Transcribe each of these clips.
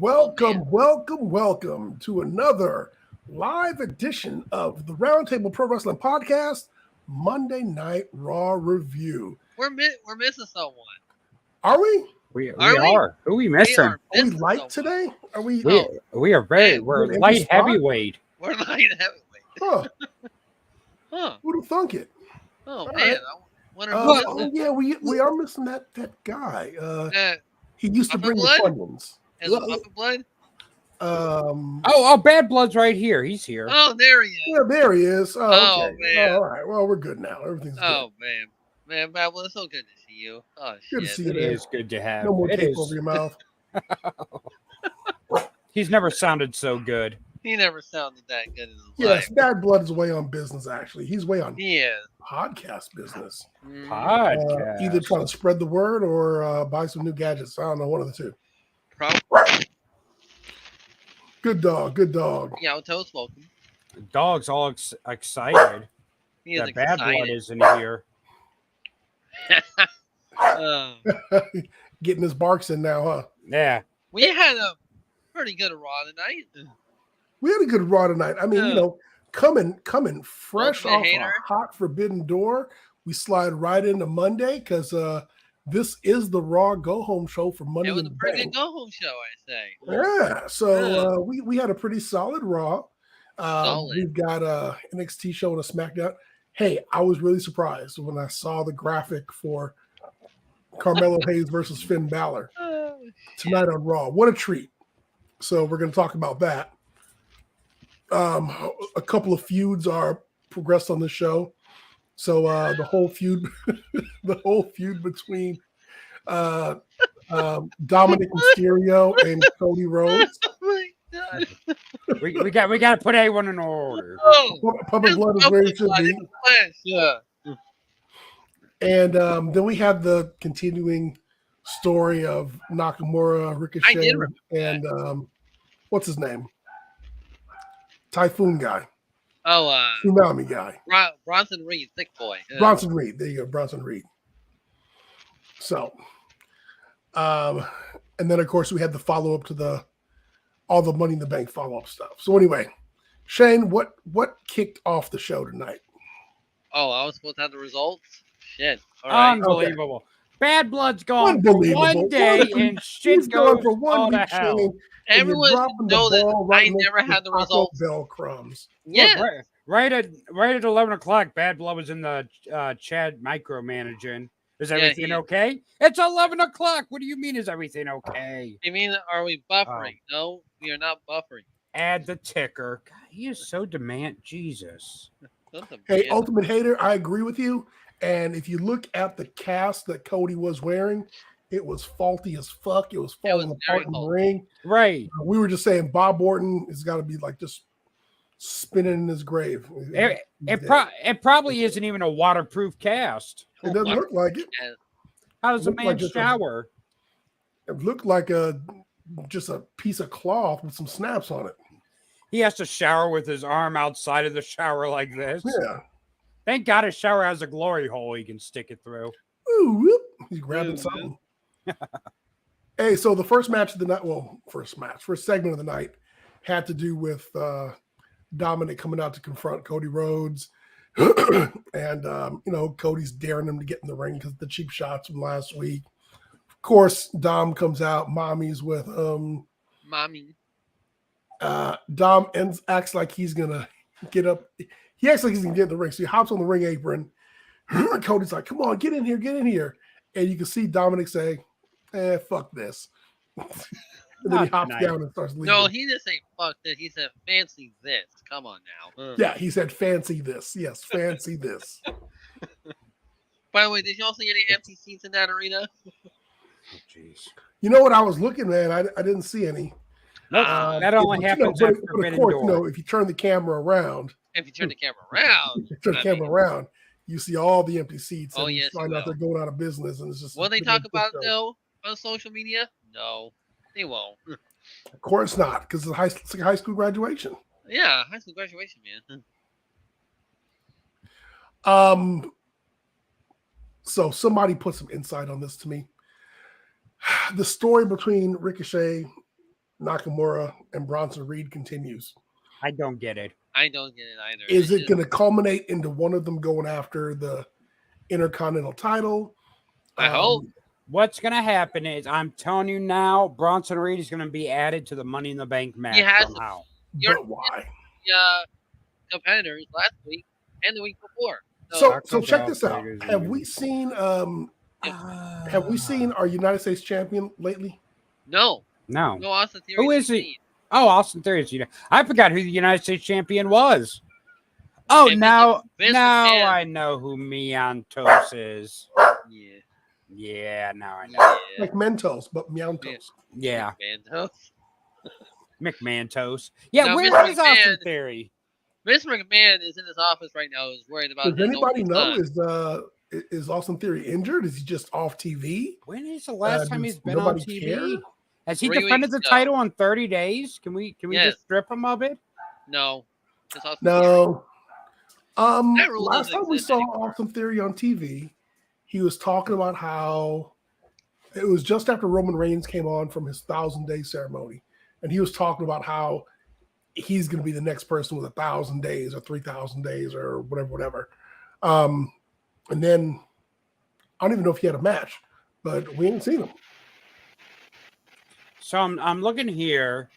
Welcome to another live edition of the Roundtable Pro Wrestling Podcast Monday Night Raw Review. We're missing someone. Are we? We are. Who are we missing? Are we light today? Are we? We are very. We're light heavyweight. We're light heavyweight. Huh? Who'd have thunk it? Oh man! Right. Yeah, we are missing that guy. He used to bring the Funyuns. Is it Puppet Blood? Bad Blood's right here. He's here. Oh, there he is. Yeah, there he is. Oh, okay. Man. All right. Well, we're good now. Everything's good. Oh man, Bad Blood, it's so good to see you. Oh shit. Good to see you. It is good to have. No more tape over your mouth. He's never sounded so good. He never sounded that good in his Yes, life. Bad Blood is way on business. Actually, he's way on podcast business. Podcast. Either trying to spread the word or buy some new gadgets. I don't know, one of the two. Probably. Good dog. Yeah, Toast, welcome. The dog's all excited. He is that excited. Bad Blood isn't here. Getting his barks in now, huh? Yeah. We had a pretty good Raw tonight. We had a good Raw tonight. I mean, coming fresh off a hot Forbidden Door, we slide right into Monday because this is the Raw Go Home show for Monday. It was a pretty good Go Home show, I say. Yeah, so we had a pretty solid Raw. Solid. We've got a NXT show and a SmackDown. Hey, I was really surprised when I saw the graphic for Carmelo Hayes versus Finn Balor tonight on Raw. What a treat. So we're going to talk about that. A couple of feuds are progressed on the show. So the whole feud between Dominic Mysterio and Cody Rhodes. Oh my God. we got to put everyone in order. Puppet Blood is where it should be. Yeah. And then we have the continuing story of Nakamura, Ricochet, and what's his name? Typhoon guy. Tsunami guy. Bronson Reed, thick boy. Bronson Reed. There you go, Bronson Reed. So, and then of course we had the follow up to all the Money in the Bank follow up stuff. So anyway, Shane, what kicked off the show tonight? Oh, I was supposed to have the results. Shit! All right. Unbelievable. Okay. Bad Blood's gone for one day and shit goes for 1 week. Shane, everyone knows that I never had the results. Bell crumbs. Yeah. Look, right at 11:00, Bad Blood was in the Chad micromanaging. Is everything okay? It's 11:00. What do you mean? Is everything okay? You mean are we buffering? No, we are not buffering. Add the ticker. God, he is so demand. Jesus. Hey, Ultimate Hater, I agree with you. And if you look at the cast that Cody was wearing, it was faulty as fuck. It was falling apart in the ring. Right. We were just saying Bob Orton has got to be like just spinning in his grave. It probably isn't even a waterproof cast. It doesn't look like it. How does a man shower? It looked like just a piece of cloth with some snaps on it. He has to shower with his arm outside of the shower like this. Yeah. Thank God his shower has a glory hole he can stick it through. Ooh, whoop. He's grabbing something. Hey, so the first match of the night, first segment of the night had to do with Dominic coming out to confront Cody Rhodes. And, Cody's daring him to get in the ring because of the cheap shots from last week. Of course, Dom comes out. Mommy's with him. Mommy. Dom acts like he's going to get up. He acts like he's going to get in the ring. So he hops on the ring apron. Cody's like, come on, get in here. And you can see Dominic say, fuck this. And then he hops down and starts leaving. No, he didn't say fuck this. He said fancy this. Come on now. Yeah, he said fancy this. Yes, fancy this. By the way, did you also see any empty seats in that arena? Jeez. You know what I was looking at? I didn't see any. That only happens after Forbidden Door. If you turn the camera around. If you turn the camera around. You see all the empty seats. Oh, and yes, you find out they're going out of business. And it's just. Will they talk about it, though, on social media? No, they won't. Of course not, because it's like a high school graduation. Yeah, high school graduation, man. So somebody put some insight on this to me. The story between Ricochet, Nakamura and Bronson Reed continues. I don't get it. I don't get it either. Is it going to culminate into one of them going after the Intercontinental title? I hope. What's going to happen is, I'm telling you now, Bronson Reed is going to be added to the Money in the Bank match somehow. But why? Competitors last week and the week before. So check this out. Have we seen our United States champion lately? No. No. No Austin Theory. Who is he? Oh, Austin Theory. I forgot who the United States champion was. Oh, And now Vince McMahon. I know who Miantos is. Yeah. Yeah, now I know. Like Mentos, but Miantos. Yeah. McMahon. McMantos. Yeah, Now, where Vince is Austin McMahon- Theory? Vince McMahon is in his office right now. Is worried about. Does anybody know? Son. Is Austin Theory injured? Is he just off TV? When is the last time does he's been on nobody TV? care? Has he 3 defended weeks the ago. title in 30 days? Can we Yes. just strip him of it? No. It's Austin Theory. No. That rule Last doesn't time we exist saw anymore. Austin Theory on TV, he was talking about how it was just after Roman Reigns came on from his 1,000-day ceremony, and he was talking about how he's going to be the next person with 1,000 days or 3,000 days or whatever. And then I don't even know if he had a match, but we ain't seen him. So I'm looking here.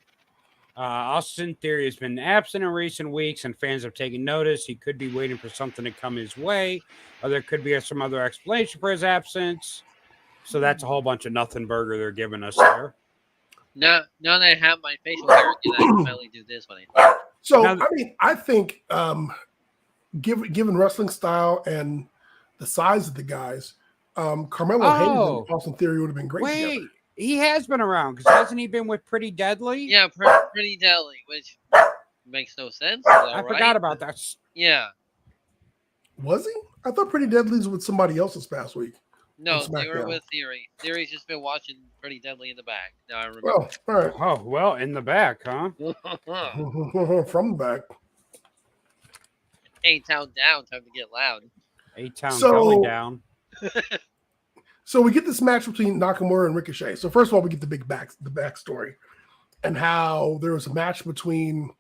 Austin Theory has been absent in recent weeks, and fans have taken notice. He could be waiting for something to come his way, or there could be some other explanation for his absence. So that's a whole bunch of nothing burger they're giving us there. Now that I have my facial hair again, I can finally do this one. So, Now- I think given wrestling style and the size of the guys, Carmelo Hayes and Austin Theory would have been great Wait, together. he has been around because hasn't he been with Pretty Deadly? Yeah, pretty deadly, which makes no sense. I forgot about that. Yeah. Was he? I thought Pretty Deadly was with somebody else this past week. No, on they were SmackDown. with Theory. Theory's just been watching Pretty Deadly in the back. Now I remember. Well, all right. Oh, well, in the back, huh? From the back. A-Town down. Time to get loud. A-Town So- going down. So we get this match between Nakamura and Ricochet. So first of all, we get the backstory and how there was a match between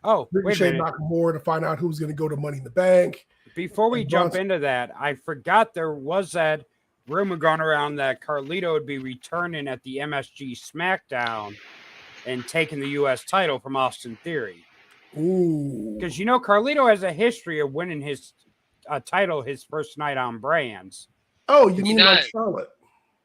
Oh, wait a Ricochet and minute. Nakamura to find out who was going to go to Money in the Bank. Before we and jump Bronson- into that, I forgot there was that rumor going around that Carlito would be returning at the MSG SmackDown and taking the U.S. title from Austin Theory. Ooh. Because you know Carlito has a history of winning his title his first night on Brands. Oh, you mean like does. Charlotte?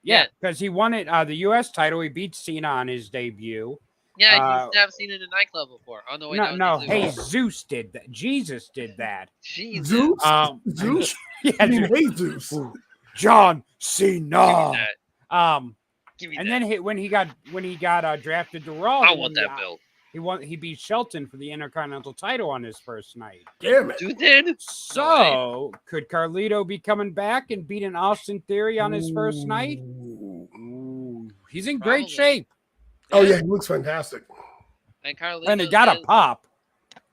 Yeah, because he won it the U.S. title. He beat Cena on his debut. Yeah, he's never seen it in a nightclub before. On the way down. No, to hey, Zeus. Zeus did that. Jesus did that. Jesus. Zeus? Zeus? I Yeah, mean, Zeus. Jesus. John Give me Cena. that. Give me And that. then when he got drafted to Raw, I want that belt. He beat Shelton for the Intercontinental title on his first night. Damn it. Dude did? So could Carlito be coming back and beating Austin Theory on his first night? Ooh. Ooh, he's in great Probably. shape, Oh, yeah, he looks fantastic. And Carlito and he got a is- pop.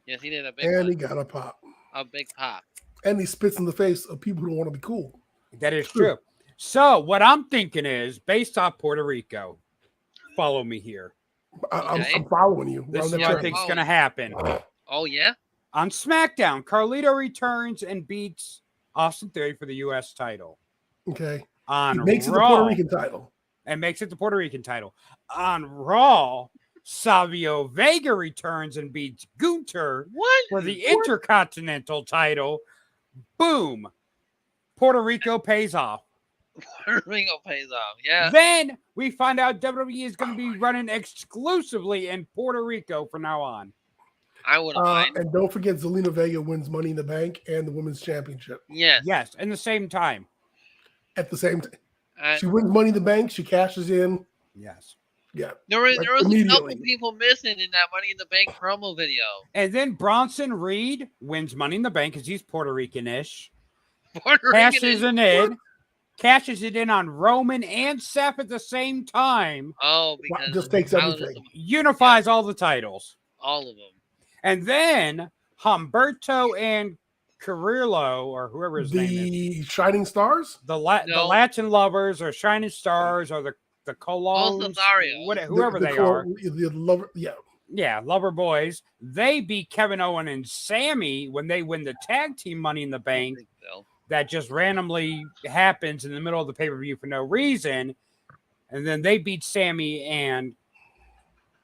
Yes, he did a big And one. he got a pop. A big pop. And he spits in the face of people who don't want to be cool. That is true. So what I'm thinking is, based off Puerto Rico, follow me here. I'm following you. This is I'm what I not think's Oh. going to happen. Oh, yeah? On SmackDown, Carlito returns and beats Austin Theory for the U.S. title. okay. On He makes it the Raw, Puerto Rican title. and makes it the Puerto Rican title. On Raw, Savio Vega returns and beats Gunter What? for the Intercontinental title. Boom. Puerto Rico pays off. Puerto Rico pays off. Yeah. Then we find out WWE is going to be running exclusively in Puerto Rico from now on. I wouldn't mind. And don't forget, Zelina Vega wins Money in the Bank and the Women's Championship Yes. Yes, in the same time. at the same time. Uh, She wins Money in the Bank. She cashes in. Yes. Yeah. there was a couple immediately. people missing in that Money in the Bank promo video. And then Bronson Reed wins Money in the Bank because he's Puerto Rican-ish. Puerto Cashes Rican. cashes it in on Roman and Seth at the same time. Oh, because Just takes Tyler everything. doesn't- Unifies all the titles. all of them. And then Humberto and Carrillo, or whoever his name is, The Shining Stars? the No. Latin lovers or Shining Stars or the the Colons, Lothario. whoever they are. The lover, yeah. Yeah, Lover Boys. They beat Kevin Owen and Sammy when they win the tag team Money in the Bank. So. That just randomly happens in the middle of the pay-per-view for no reason. And then they beat Sammy and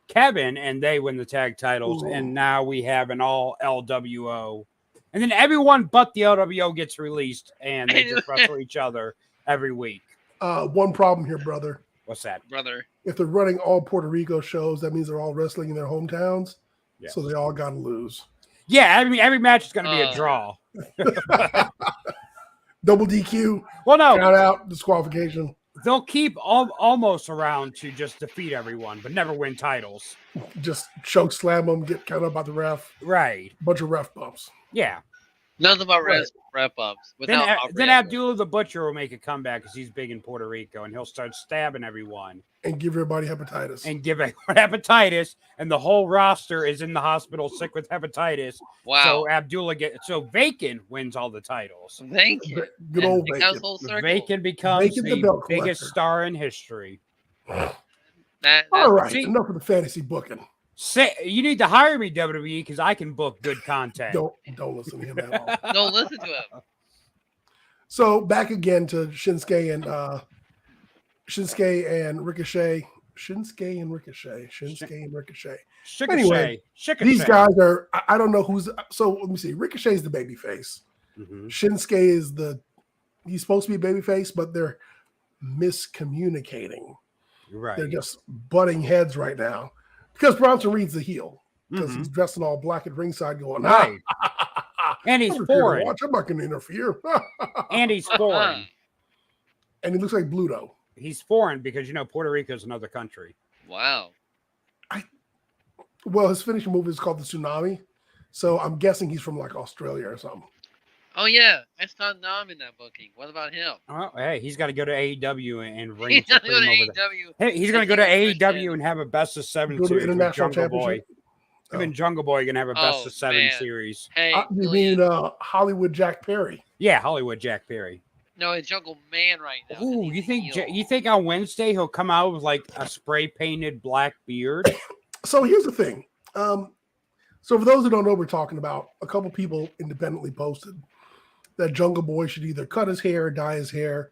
Kevin, and they win the tag titles. Ooh. And now we have an all LWO. And then everyone but the LWO gets released, and they just wrestle each other every week. One problem here, brother. What's that? Brother. If they're running all Puerto Rico shows, that means they're all wrestling in their hometowns. Yes. So they all got to lose. Yeah, every match is going to be a draw. Double DQ. Well, no. Count out, disqualification. They'll keep almost around to just defeat everyone, but never win titles. Just choke slam them, get counted out by the ref. Right. Bunch of ref bumps. Yeah. Nothing about Right. rep ups. Then Abdullah the Butcher will make a comeback because he's big in Puerto Rico, and he'll start stabbing everyone. And give everybody hepatitis. And give everyone hepatitis, and the whole roster is in the hospital sick with hepatitis. Wow. So Vacant wins all the titles. Thank you. Good old It Bacon. comes full circle. Vacant becomes Vacant the the belt biggest collector. star in history. All right, see- enough of the fantasy booking. You need to hire me, WWE, because I can book good content. Don't listen to him at all. Don't listen to him. So back again to Shinsuke and Ricochet. Shinsuke and Ricochet. Anyway, These guys are, I don't know who's, so let me see. Ricochet's the baby face. Mhm. Shinsuke is he's supposed to be a baby face, but they're miscommunicating. Right. They're just butting heads right now because Bronson Reed's the heel because Mhm. he's dressed in all black at ringside going, Right. And he's I'm here to foreign. watch. I'm not going to interfere. And he's foreign. And he looks like Bluto. He's foreign because, Puerto Rico is another country. Wow. Well, his finishing move is called the Tsunami. So I'm guessing he's from like Australia or something. Oh yeah, I saw Nam in that booking. What about him? Oh, hey, he's got to go to AEW and He's reign gonna go to supreme over there. AEW. Hey, he's going to go to AEW and have a best of 7 Go to series with International Jungle Boy. Championship. Him and Jungle Boy are going to have a best Oh, of 7 man. series. Hey, You Julian. mean Hollywood Jack Perry? Yeah, Hollywood Jack Perry. No, it's Jungle Man right now. Ooh, He's you think heel. you think on Wednesday he'll come out with like a spray painted black beard? So here's the thing. So for those who don't know what we're talking about, a couple people independently posted that Jungle Boy should either cut his hair or dye his hair,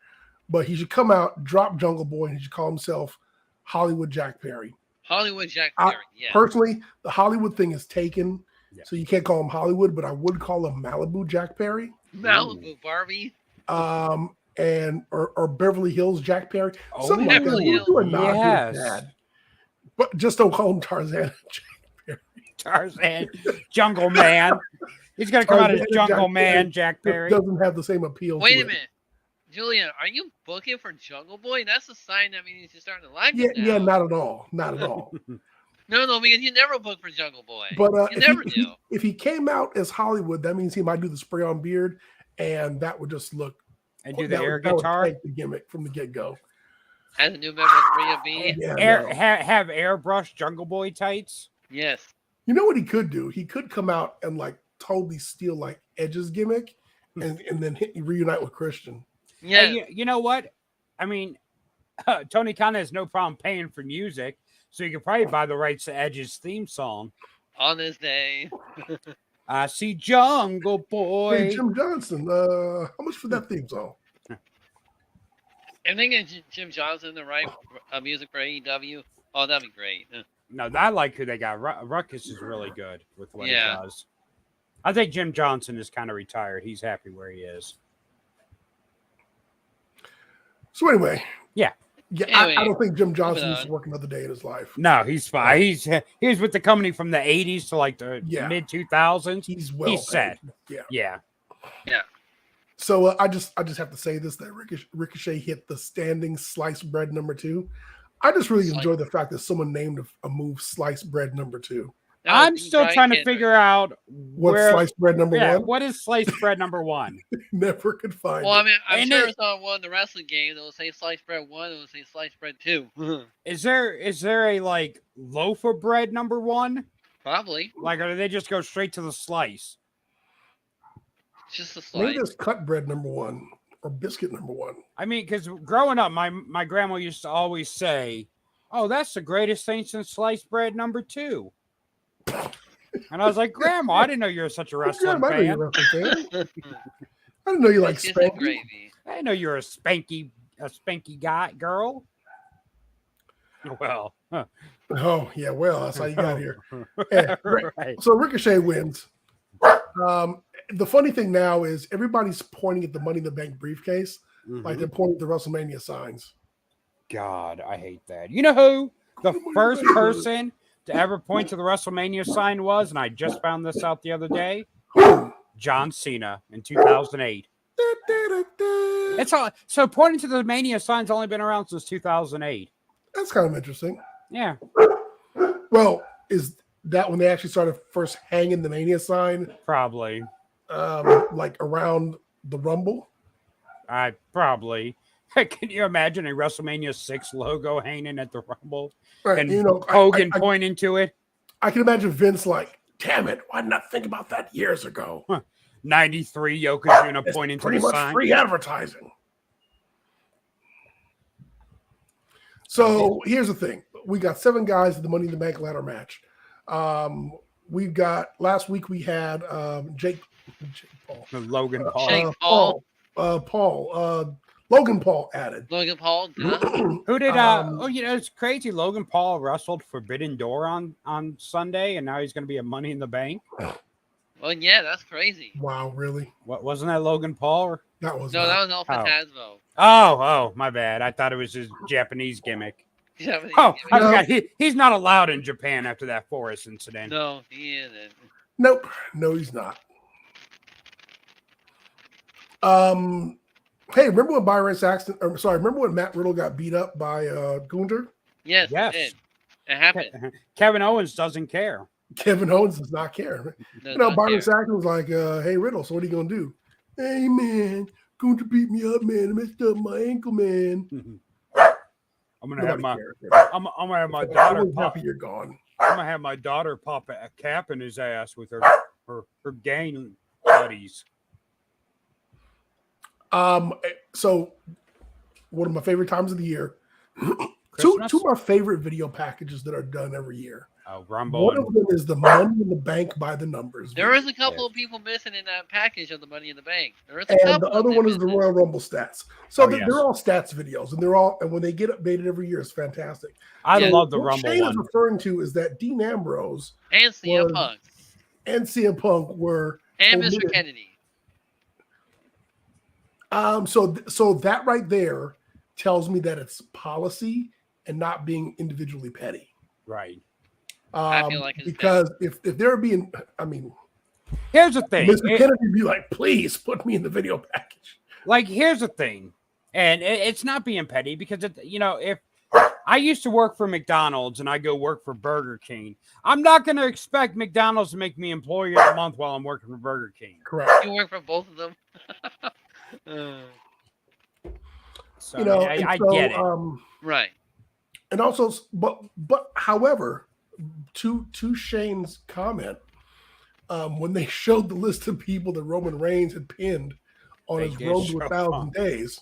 but he should come out, drop Jungle Boy, and he should call himself Hollywood Jack Perry. Hollywood Jack I- Perry? Yeah. Personally, the Hollywood thing is taken, Yeah. so you can't call him Hollywood, but I would call him Malibu Jack Perry, Malibu Barbie. and or Beverly Hills Jack Perry. Oh, Something like that. Beverly Hills. Do a nod to his Yes. dad. But just don't call him Tarzan. Tarzan, Jungle Man. He's gonna come out as Tarzan, Jungle Jack Man, Perry. Jack It Perry. doesn't have the same appeal. Wait to a it. minute. Julian, are you booking for Jungle Boy? That's a sign that means you're starting to like Yeah, him now. yeah, not at all, not at all. No, because you never book for Jungle Boy. But you never do. if he came out as Hollywood, that means he might do the spray on beard, and that would just look. And do the that air would- that would guitar. take the gimmick from the get go. As a new member of 3B. Yeah, no. Have airbrush Jungle Boy tights. Yes. You know what he could do? He could come out and like totally steal like Edge's gimmick, and then reunite with Christian. Yeah. Hey, you know what? I mean, Tony Khan has no problem paying for music, so you could probably buy the rights to Edge's theme song. On this day. I see Jungle Boy. Hey, Jim Johnson, how much for that theme song? I'm thinking Jim Johnson to write music for AEW. Oh, that'd be great. No, I like who they got. Ruckus is really good with what Yeah. he does. I think Jim Johnson is kind of retired. He's happy where he is. So anyway, Yeah. I Anyway, don't think Jim Johnson moving needs to on. work another day in his life. No, he's fine. He was with the company from the 80s to like the Yeah. mid 2000s. He's well. He's set. paid. Yeah. So I just have to say this: that Ricochet hit the standing sliced bread number 2. I just really enjoy the fact that someone named a move sliced bread number 2. That would I'm be still Brian trying to Kendrick. figure out What's where. sliced bread number Yeah, 1? what is sliced bread number 1? Never could find Well, I it. mean, I'm And sure it- it's on one of the wrestling games. It'll say sliced bread 1. It'll say sliced bread 2. Is there a like loaf of bread number 1? Probably. Like, or do they just go straight to the slice? Just a Maybe slice. there's cut bread number 1. or biscuit number 1. I mean, because growing up, my grandma used to always say, "Oh, that's the greatest thing since sliced bread number 2." And I was like, "Grandma, I didn't know you were such a wrestling I know you're fan. a wrestling fan. I didn't know you like Biscuits and spanky. gravy. I didn't know you were a spanky guy, girl." Well, huh. Oh yeah, well that's how you got here. Yeah, great. Right. So Ricochet wins. The funny thing now is everybody's pointing at the Money in the Bank briefcase, like Mhm. they're pointing at the WrestleMania signs. God, I hate that. You know who the Money in the first Bank. person to ever point to the WrestleMania sign was? And I just found this out the other day. John Cena in 2008. It's all so pointing to the Mania sign's only been around since 2008. That's kind of interesting. Yeah, Well, is that when they actually started first hanging the Mania sign, probably. like around the Rumble? I probably. Can you imagine a WrestleMania 6 logo hanging at the Rumble Right. and You know, Hogan pointing to it? I can imagine Vince like, damn it, why didn't I think about that years ago? 93 Yokozuna It's pointing to pretty the much sign. free advertising. So here's the thing. We got 7 guys in the Money in the Bank ladder match. We've got last week we had Jake Paul. Logan Paul. Jake Paul. Logan Paul added. Logan Paul. Duh. Who did it's crazy. Logan Paul wrestled Forbidden Door on Sunday, and now he's gonna be a Money in the Bank. Well, yeah, that's crazy. Wow, really? What wasn't that Logan Paul? Or... That was No, not- that was all Fantasmo. Oh, my bad. I thought it was his Japanese gimmick. Yeah, but Oh, I No. forgot. He's not allowed in Japan after that Forest incident. no, he isn't. Nope. No, he's not. Hey, remember when Byron Saxton? Remember when Matt Riddle got beat up by Gunther? Yes, Yes. it did. It happened. Kevin Owens doesn't care. Kevin Owens does not care. Does You know, not Byron care. Saxton was like, "Hey Riddle, so what are you gonna do?" "Hey man, Gunther beat me up, man. I messed up my ankle, man." I'm gonna have Nobody my cares. I'm gonna have my I'm daughter really pop. happy you're gone. I'm gonna have my daughter pop a cap in his ass with her gang buddies. So one of my favorite times of the year. Christmas? Two of my favorite video packages that are done every year. Rumble. One of them is the Money in the Bank by the numbers. There video. is a couple of people missing in that package of the Money in the Bank. There is a And couple the of other them one is the missing. Royal Rumble stats. So Oh, they're, yes. they're all stats videos, and when they get updated every year, it's fantastic. I Yeah. love the What Rumble Shane one. is referring to is that Dean Ambrose And CM was- Punk. and CM Punk were And omitted. Mr. Kennedy. So that right there tells me that it's policy and not being individually petty. Right. I feel like it's because if they're being, I mean, Here's the thing. Mr. Kennedy would be like, please put me in the video package. Here's the thing, and it's not being petty because if I used to work for McDonald's and I go work for Burger King, I'm not going to expect McDonald's to make me employee of the month while I'm working for Burger King. Correct. You work for both of them. So, You know, I so, get it. Right. And also, but however, to Shane's comment, when they showed the list of people that Roman Reigns had pinned on They his did road to show 1,000 Punk. days,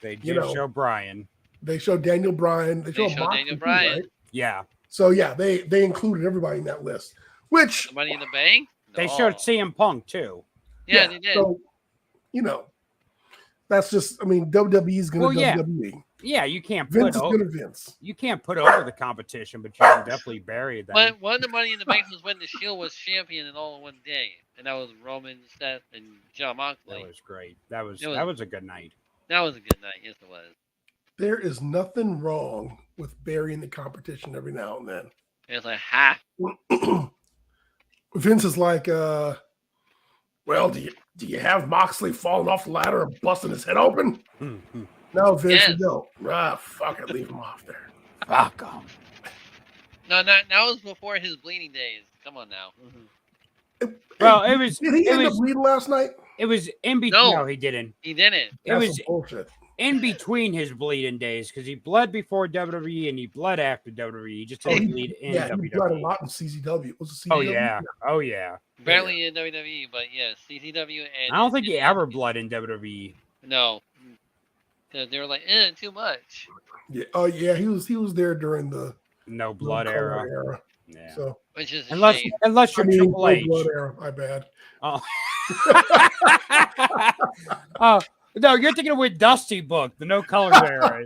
They you did know, show Brian. they showed Daniel Bryan. They showed showed Moxley Daniel too, Bryan. right? Yeah. So yeah, they included everybody in that list. Which The Money in the Bank? They No. showed CM Punk too. Yeah, they did. So, that's just. I mean, WWE's going to Well, yeah. WWE. Yeah, you can't Vince put is over, going to Vince. you can't put over the competition, but you can definitely bury them. But one of the Money in the Bank was when the Shield was champion in all in one day. And that was Roman, Seth, and John Moxley. That was great. That was It was- that was a good night. That was a good night. Yes, it was. There is nothing wrong with burying the competition every now and then. It was like, ha. Vince is like, well, do you have Moxley falling off the ladder and busting his head open? No, Vince, Yes. you don't. Fuck it, leave him off there. Fuck 'em. No, that was before his bleeding days. Come on now. Well, it was Did he it end up was bleeding last night? it was in between. No. No, he didn't. He didn't. It That's was some bullshit. in between his bleeding days because he bled before WWE and he bled after WWE. He just didn't bleed in Yeah, he bled a WWE. lot in CZW. Was it CZW? Oh yeah, oh yeah. Barely in WWE, but yes, CCW and. I don't think he ever bled in WWE. No. They were like, too much. Yeah. Oh yeah, he was there during the No blood era. era. Yeah. So Which is a Unless shame. you're Triple no H. blood era. My bad. Oh. Oh no, you're thinking of with Dusty book, the no colors era.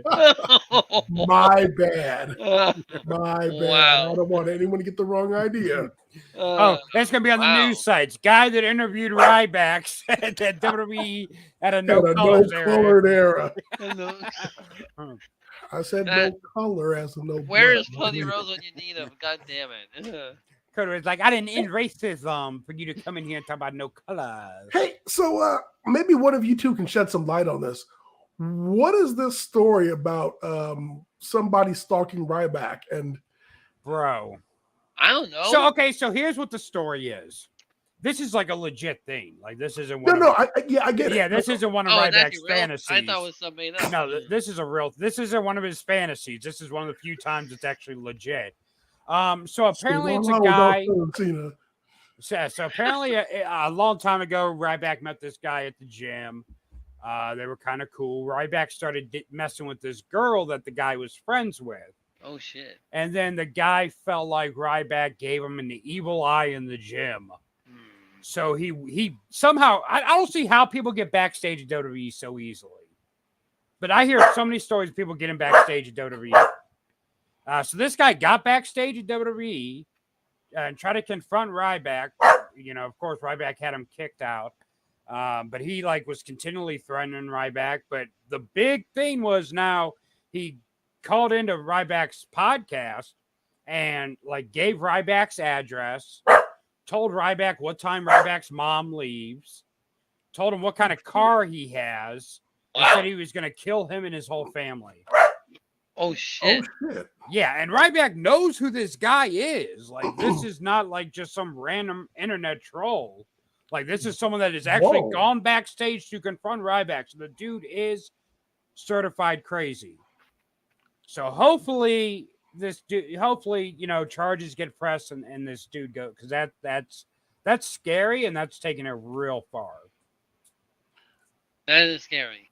My bad. My bad. Wow. I don't want anyone to get the wrong idea. Oh, that's gonna be on the news sites. Guy that interviewed Ryback said that WWE had a no colors era. colored era. No. I said no color as a no Where blood. is Cody Rhodes when you need him? God damn it. It's like, I didn't end racism for you to come in here and talk about no colors. Hey, so maybe one of you two can shed some light on this. What is this story about somebody stalking Ryback? And bro, I don't know. So here's what the story is. This is like a legit thing. Like, this isn't I get it. Yeah, this isn't one of Ryback's fantasies. I thought it was something else. No, this isn't one of his fantasies. This is one of the few times it's actually legit. So apparently it's a guy. So apparently a long time ago, Ryback met this guy at the gym. They were kind of cool. Ryback started messing with this girl that the guy was friends with. Oh shit! And then the guy felt like Ryback gave him an evil eye in the gym. So he somehow, I don't see how people get backstage at WWE so easily. But I hear so many stories of people getting backstage at WWE. So this guy got backstage at WWE and tried to confront Ryback. You know, of course, Ryback had him kicked out. But he was continually threatening Ryback. But the big thing was now he called into Ryback's podcast and gave Ryback's address, told Ryback what time Ryback's mom leaves, told him what kind of car he has, and said he was going to kill him and his whole family. Oh shit. Yeah, and Ryback knows who this guy is. This is not just some random internet troll. This is someone that has actually gone backstage to confront Ryback. So the dude is certified crazy. So hopefully charges get pressed and this dude go, because that's scary and that's taking it real far. That is scary.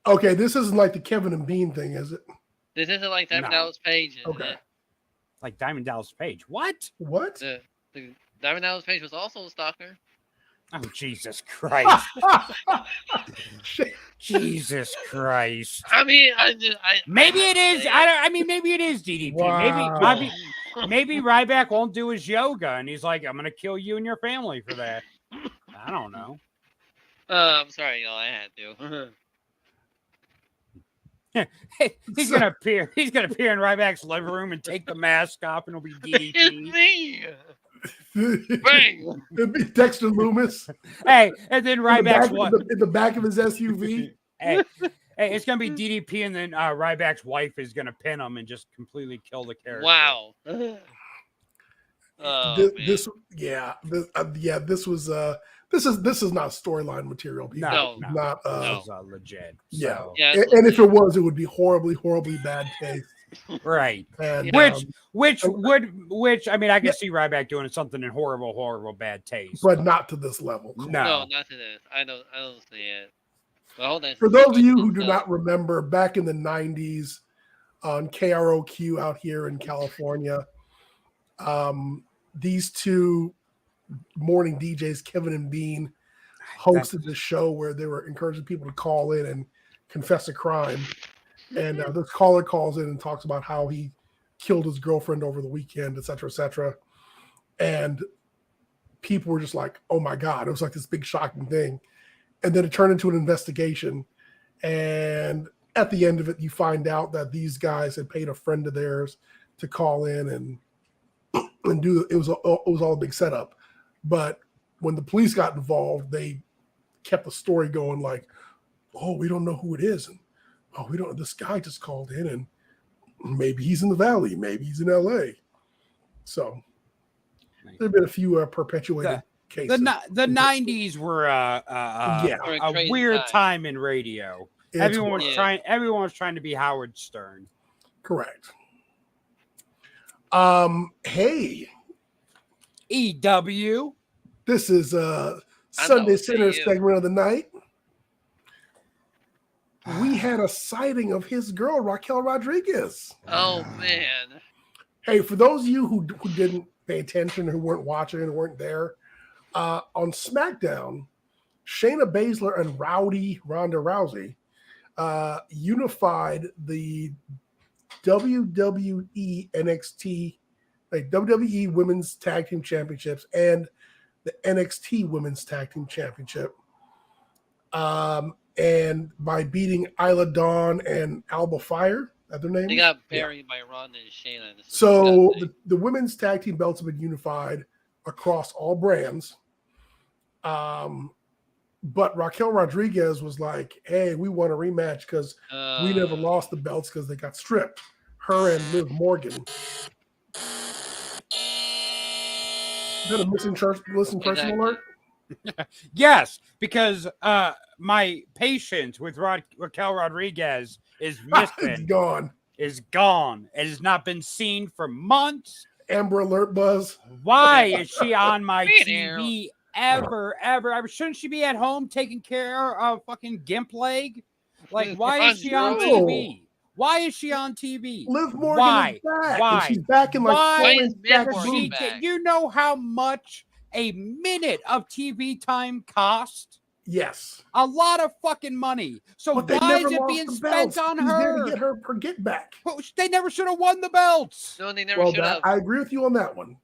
Okay, this isn't like the Kevin and Bean thing, is it? This isn't like Diamond Dallas Page, is it? Like Diamond Dallas Page. What? The Diamond Dallas Page was also a stalker. Oh, Jesus Christ. Jesus Christ. I mean, maybe it is. Maybe it is DDP. Wow. Maybe Ryback won't do his yoga, and he's like, I'm going to kill you and your family for that. I don't know. I'm sorry, y'all. I had to. He's gonna appear in Ryback's living room and take the mask off, and it'll be DDP. It's me. Bang. It'd be Dexter Loomis. Hey, and then Ryback's in the back of his SUV. Hey, it's gonna be DDP, and then Ryback's wife is gonna pin him and just completely kill the character. Wow. This is not storyline material. People. No, not legit. Yeah, so. Yeah, and if it was, it would be horribly bad taste. Right. And, which I mean, I can see Ryback doing something in horrible bad taste, but not to this level. No, not to this. I don't see it. For those of you who do not remember, back in the 90s on KROQ out here in California, these two morning DJs, Kevin and Bean, hosted the show where they were encouraging people to call in and confess a crime. And this caller calls in and talks about how he killed his girlfriend over the weekend, et cetera, et cetera. And people were just like, oh my God, it was like this big shocking thing. And then it turned into an investigation. And at the end of it, you find out that these guys had paid a friend of theirs to call in and do it. It was all a big setup. But when the police got involved, they kept the story going like, oh, we don't know who it is. And we don't, this guy just called in and maybe he's in the Valley, maybe he's in LA. So there have been a few perpetuated cases. The 90s were a weird time in radio. Everyone was trying to be Howard Stern. Correct. Hey. EW. This is Sunday Center segment of the night. we had a sighting of his girl, Raquel Rodriguez. Oh man. Hey, for those of you who didn't pay attention, who weren't watching, who weren't there, on SmackDown, Shayna Baszler and Rowdy Ronda Rousey unified the WWE NXT, like WWE Women's Tag Team Championships and the NXT Women's Tag Team Championship. And by beating Isla Dawn and Alba Fire, are their names? They got buried by Ronda and Shayna. So the women's tag team belts have been unified across all brands. But Raquel Rodriguez was like, hey, we want a rematch because we never lost the belts because they got stripped. Her and Liv Morgan. Is that a missing person alert? Yes, because my patience with Raquel Rodriguez is missing. It's gone. Is gone. It has not been seen for months. Amber Alert buzz. Why is she on my TV ever? Shouldn't she be at home taking care of fucking Gimp leg? Like, why is she on TV? Why is she on TV? Liv Morgan is back. Why? And she's back in like Why is back Morgan back? You know how much a minute of TV time cost? Yes. A lot of fucking money. So why is it being spent on her? There to get her get back. They never should have won the belts. No, they never should have. I agree with you on that one.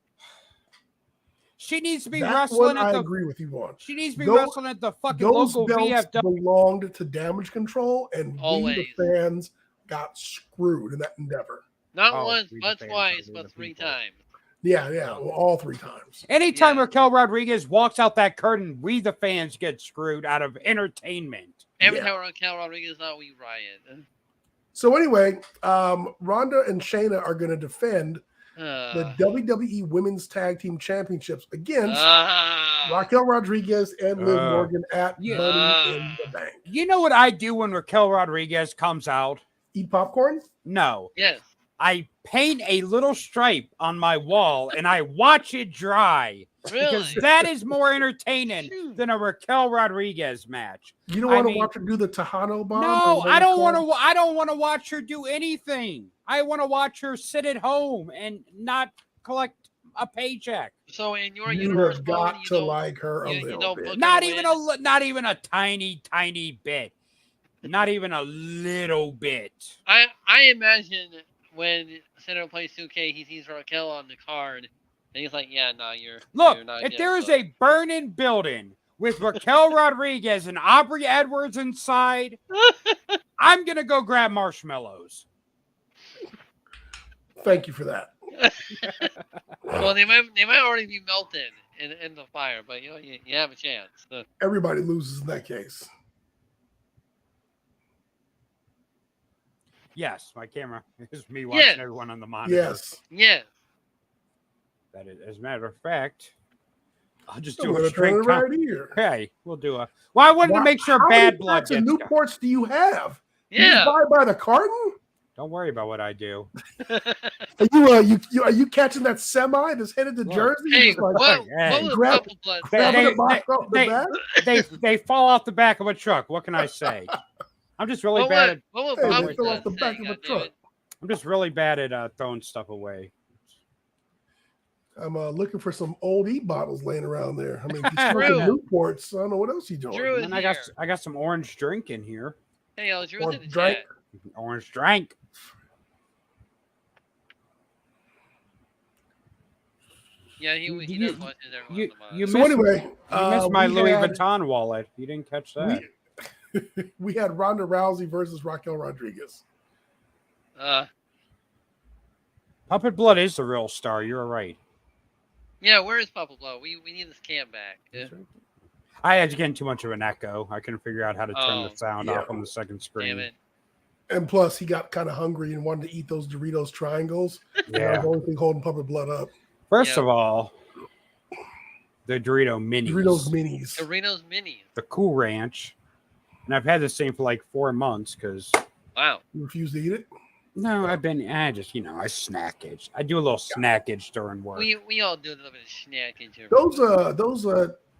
She needs to be wrestling at the. I agree with you on. She needs to be wrestling at the fucking local belts VFW. Belonged to Damage Control, and Always. we, the fans, got screwed in that endeavor. Not once, but twice, but 3 times. Yeah, well, all 3 times. Anytime Raquel Rodriguez walks out that curtain, we the fans get screwed out of entertainment. Every time Raquel Rodriguez out, we riot. So anyway, Ronda and Shayna are going to defend the WWE Women's Tag Team Championships against Raquel Rodriguez and Liv Morgan at Money in the Bank. You know what I do when Raquel Rodriguez comes out? Eat popcorn? No. Yes. I paint a little stripe on my wall and I watch it dry. Really? Because that is more entertaining than a Raquel Rodriguez match. You don't want to watch her do the Tejano bomb? No, I don't want to. I don't want to watch her do anything. I want to watch her sit at home and not collect a paycheck. So in your universe, have got to like her a little bit. Not even a tiny bit. Not even a little bit. I imagine when Senator plays 2K, he sees Raquel on the card, and he's like, "Yeah, no, you're." Look, you're not if there is a burning building with Raquel Rodriguez and Aubrey Edwards inside, I'm gonna go grab marshmallows. Thank you for that. Well, they might already be melted in the fire, but you have a chance. So. Everybody loses in that case. Yes, my camera is me watching everyone on the monitor. Yes. That is, as a matter of fact, I'll just do a straight right here. Okay, we'll do a. Well, I wanted to make sure bad blood gets. How many Newports do you have? Yeah. You buy by the carton? Don't worry about what I do. Are you catching that semi that's headed to Jersey? Hey, they fall off the back of a truck. What can I say? I'm just really bad at. I'm just really bad at throwing stuff away. I'm looking for some old bottles laying around there. I mean, Newports. I don't know what else you doing. Drew, and I got some orange drink in here. Hey, Drew's in the chat. Orange drink. Yeah, he does watch it every once in a while. So anyway, you missed my Louis Vuitton wallet. You didn't catch that. We had Ronda Rousey versus Raquel Rodriguez. Puppet Blood is the real star. You're right. Yeah, where is Puppet Blood? We need this cam back. Yeah. I had to get too much of an echo. I couldn't figure out how to turn the sound off on the second screen. Damn it. And plus, he got kind of hungry and wanted to eat those Doritos triangles. Yeah. The only thing holding Puppet Blood up. First of all, the Dorito Minis. Doritos Minis. The Cool Ranch. And I've had this thing for like 4 months because. Wow. You refuse to eat it? No, I snackage. I do a little snackage during work. We all do a little bit of snackage. Those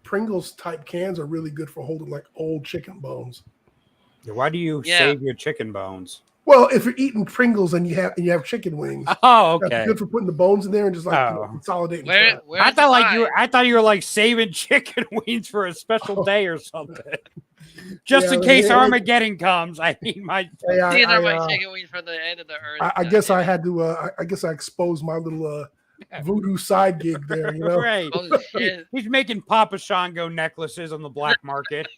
Pringles type cans are really good for holding like old chicken bones. Why do you save your chicken bones? Well, if you're eating Pringles and you have chicken wings, Oh, that's okay. good for putting the bones in there and just consolidating. I thought you were like saving chicken wings for a special day or something. Just in case Armageddon comes, I need my. These are my chicken wings for the end of the earth. I guess I had to. I guess I exposed my little voodoo side gig there. You know, right? Oh, shit. He's making Papa Shango necklaces on the black market.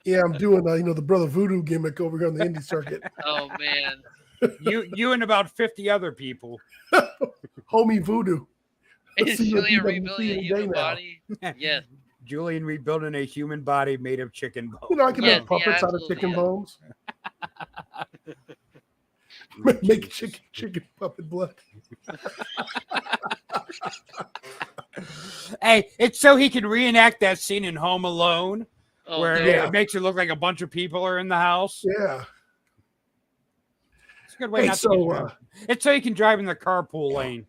Yeah, I'm doing the brother voodoo gimmick over here on the indie circuit. Oh man, you and about 50 other people. Homie voodoo. is Julian rebuilding a human body? Yes. Julian rebuilding a human body made of chicken bones. I can make puppets out of chicken bones. Make chicken puppet blood. Hey, it's so he can reenact that scene in Home Alone where it makes it look like a bunch of people are in the house. Yeah. It's a good way not to get it's so you can drive in the carpool lane.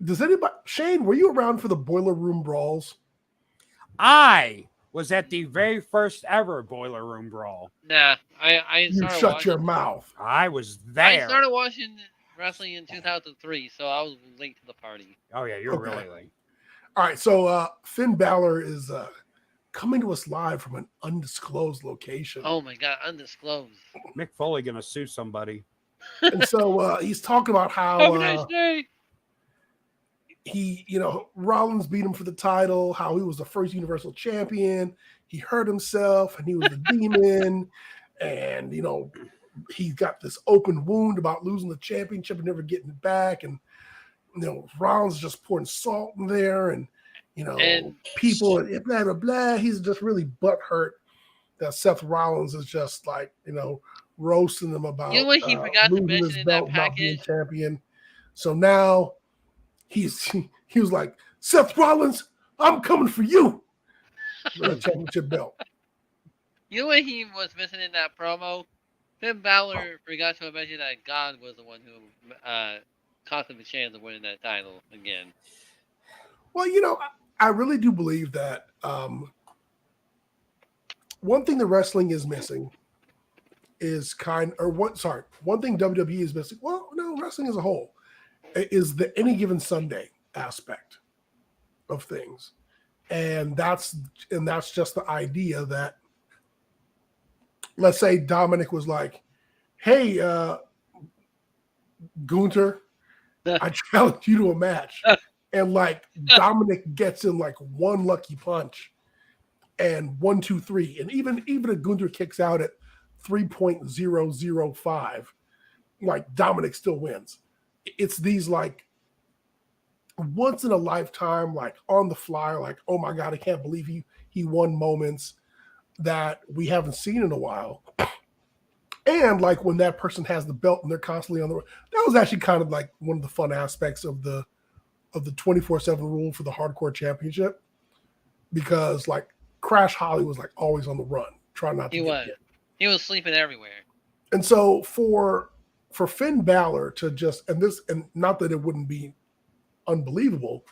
Does anybody, Shane, were you around for the Boiler Room Brawls? I was at the very first ever Boiler Room Brawl. Nah, I you shut your mouth. I was there. I started watching wrestling in 2003, so I was late to the party. Oh yeah, you're really late. All right, so Finn Balor is coming to us live from an undisclosed location. Oh my god, undisclosed. Mick Foley gonna sue somebody. And so he's talking about how Have a nice day. He, Rollins beat him for the title, how he was the first Universal Champion. He hurt himself and he was a demon. And, he's got this open wound about losing the championship and never getting it back. And, Rollins is just pouring salt in there and, people, blah, blah, blah. He's just really butthurt that Seth Rollins is just like, roasting them about what he forgot to mention in that package? Champion. So now he was like, Seth Rollins, I'm coming for you for the championship belt. You know what he was missing in that promo? Finn Balor forgot to mention that God was the one who cost him a chance of winning that title again. Well, I really do believe that one thing the wrestling is missing is one thing WWE is missing. Well, no, wrestling as a whole is the any given Sunday aspect of things. And that's just the idea that, let's say Dominic was like, hey, Gunther, I challenge you to a match. And Dominic gets in one lucky punch and 1, 2, 3. And even if Gunther kicks out at 3.005, Dominic still wins. It's these once in a lifetime, on the fly, oh my God, I can't believe he won moments that we haven't seen in a while. And when that person has the belt and they're constantly on the road. That was actually kind of one of the fun aspects of the 24/7 rule for the Hardcore Championship, because Crash Holly was always on the run, trying not to get hit. He was sleeping everywhere. And so for Finn Balor to and not that it wouldn't be unbelievable,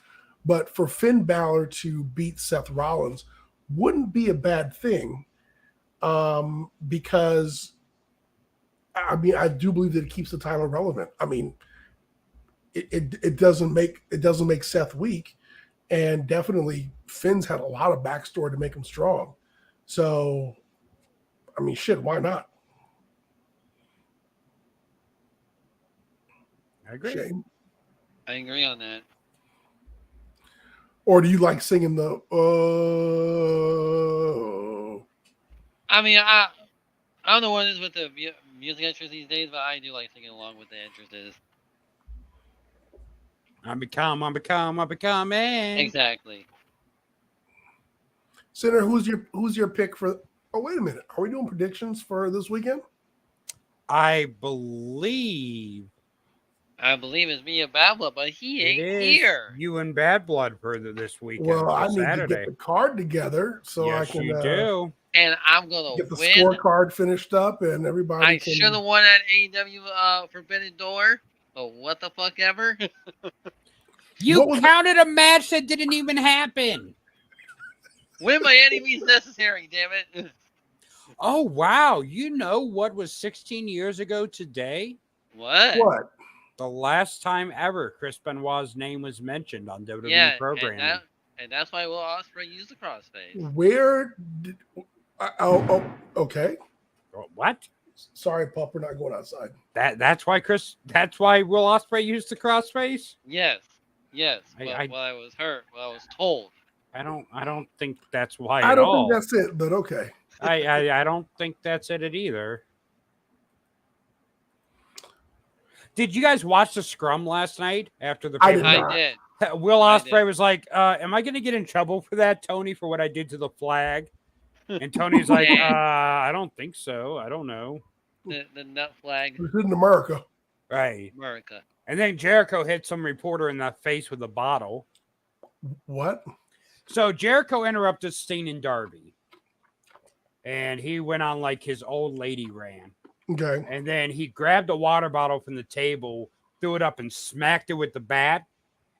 but for Finn Balor to beat Seth Rollins wouldn't be a bad thing, because I do believe that it keeps the title relevant. It doesn't make Seth weak, and definitely Finn's had a lot of backstory to make him strong. So, shit, why not? I agree. Shane? I agree on that. Or do you like singing the oh? I don't know what it is with the music entries these days, but I do like singing along with the entrances. I'm becoming. Exactly. Senator, who's your pick for? Oh, wait a minute. Are we doing predictions for this weekend? I believe it's me and Bad Blood, but he ain't here. You and Bad Blood for this weekend. Well, I need Saturday. to get the card together so yes, I can you do. And I'm gonna get the win. scorecard finished up, and everybody. I should have won at AEW Forbidden Door, but what the fuck ever. You counted a match that didn't even happen. When by any means necessary, damn it. Oh, wow. You know what was 16 years ago today? What? What? The last time ever Chris Benoit's name was mentioned on WWE Yeah, programming. and that's why Will Ospreay used the crossface. Where did? Okay. What? Sorry, pup. We're not going outside. That's why Will Ospreay used the crossface? Yes. I I was hurt. Well, I was told. I don't think that's why I at don't all. think that's it, but okay. I don't think that's it either. Did you guys watch the scrum last night after the I did pay-per-view? not. I did. Will Ospreay was like, am I going to get in trouble for that, Tony, for what I did to the flag? And Tony's like, I don't think so. I don't know. The nut flag. This is in America. Right. America. And then Jericho hit some reporter in the face with a bottle. What? So Jericho interrupted Steen and Darby. And he went on like his old lady ran. Okay. And then he grabbed a water bottle from the table, threw it up and smacked it with the bat.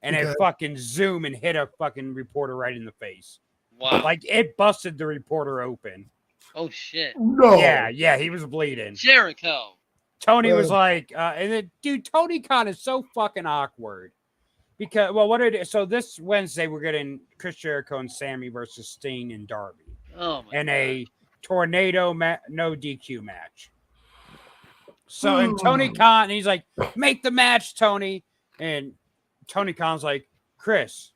And it fucking zoomed and hit a fucking reporter right in the face. Wow. Like it busted the reporter open. Oh shit. No. Yeah, he was bleeding. Jericho. Tony was like, and then dude, Tony Khan is so fucking awkward. Because so this Wednesday we're getting Chris Jericho and Sammy versus Sting and Darby. Oh my and God. A tornado no DQ match. So and Tony Khan, he's like, make the match, Tony. And Tony Khan's like, Chris,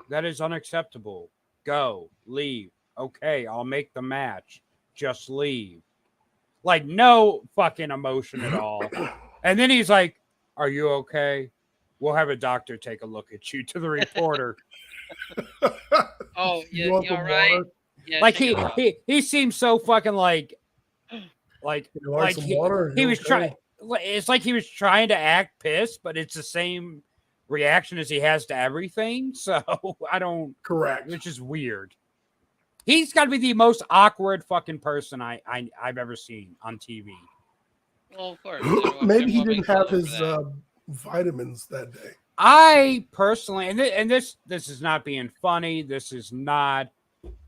that is unacceptable. Go, leave. Okay, I'll make the match. Just leave. Like, no fucking emotion at all. And then he's like, are you okay? We'll have a doctor take a look at you, to the reporter. Oh, You want you're some right. water? Yeah, Like he seems so fucking like You like some he, water? he You was okay? trying. It's like he was trying to act pissed, but it's the same reaction as he has to everything. So I don't. Correct. Which is weird. He's got to be the most awkward fucking person I've ever seen on TV. Well, of course. Maybe he didn't have his vitamins that day. I personally, and this is not being funny. This is not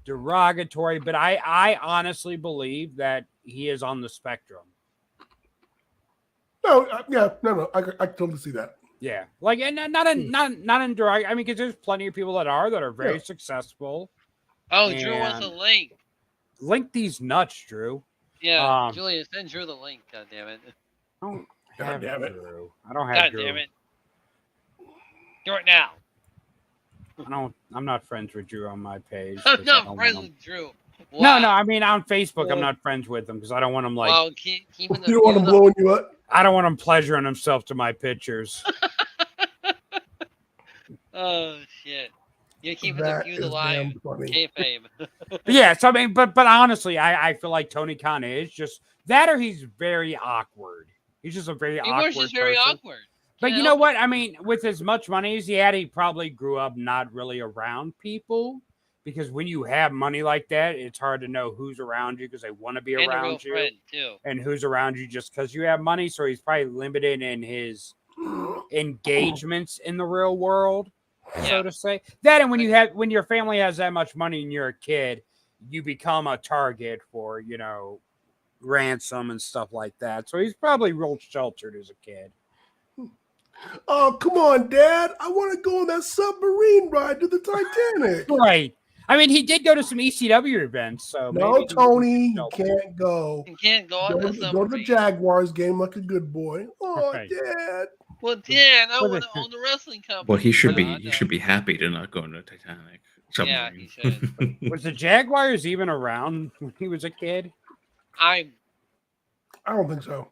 derogatory, but I honestly believe that he is on the spectrum. No, no. I can totally see that. Yeah, like, and not in derog. I mean, because there's plenty of people that are very successful. Oh, Drew wants a link. Link these nuts, Drew. Yeah, Julius, send Drew the link. God damn it. God damn it. Drew. I don't have God Drew. damn it. Do it now. I'm not friends with Drew on my page. I'm not friends with Drew. Wow. No. I mean, on Facebook, I'm not friends with him because I don't want him like. Well, keeping you don't want him blowing you up. I don't want him pleasuring himself to my pictures. Oh shit! You're keeping That the views is alive. damn funny. Kayfabe. Yeah, so I mean, but honestly, I feel like Tony Khan is just that, or he's very awkward. He's just a very awkward. He was just very person. awkward. But you know what? I mean, with as much money as he had, he probably grew up not really around people. Because when you have money like that, it's hard to know who's around you because they want to be and around you. Friend too. And who's around you just because you have money. So he's probably limited in his engagements in the real world, so to say. That, and when your family has that much money and you're a kid, you become a target for, ransom and stuff like that. So he's probably real sheltered as a kid. Oh, come on, Dad. I want to go on that submarine ride to the Titanic. Right. I mean, he did go to some ECW events. So no, Tony, you can't go. You can't go on the submarine. Go to the Jaguars game like a good boy. Oh, right. Dad. Well, Dad, I want to own the wrestling company. Well, he should be happy to not go into Titanic. Yeah, he should. Was the Jaguars even around when he was a kid? I don't think so.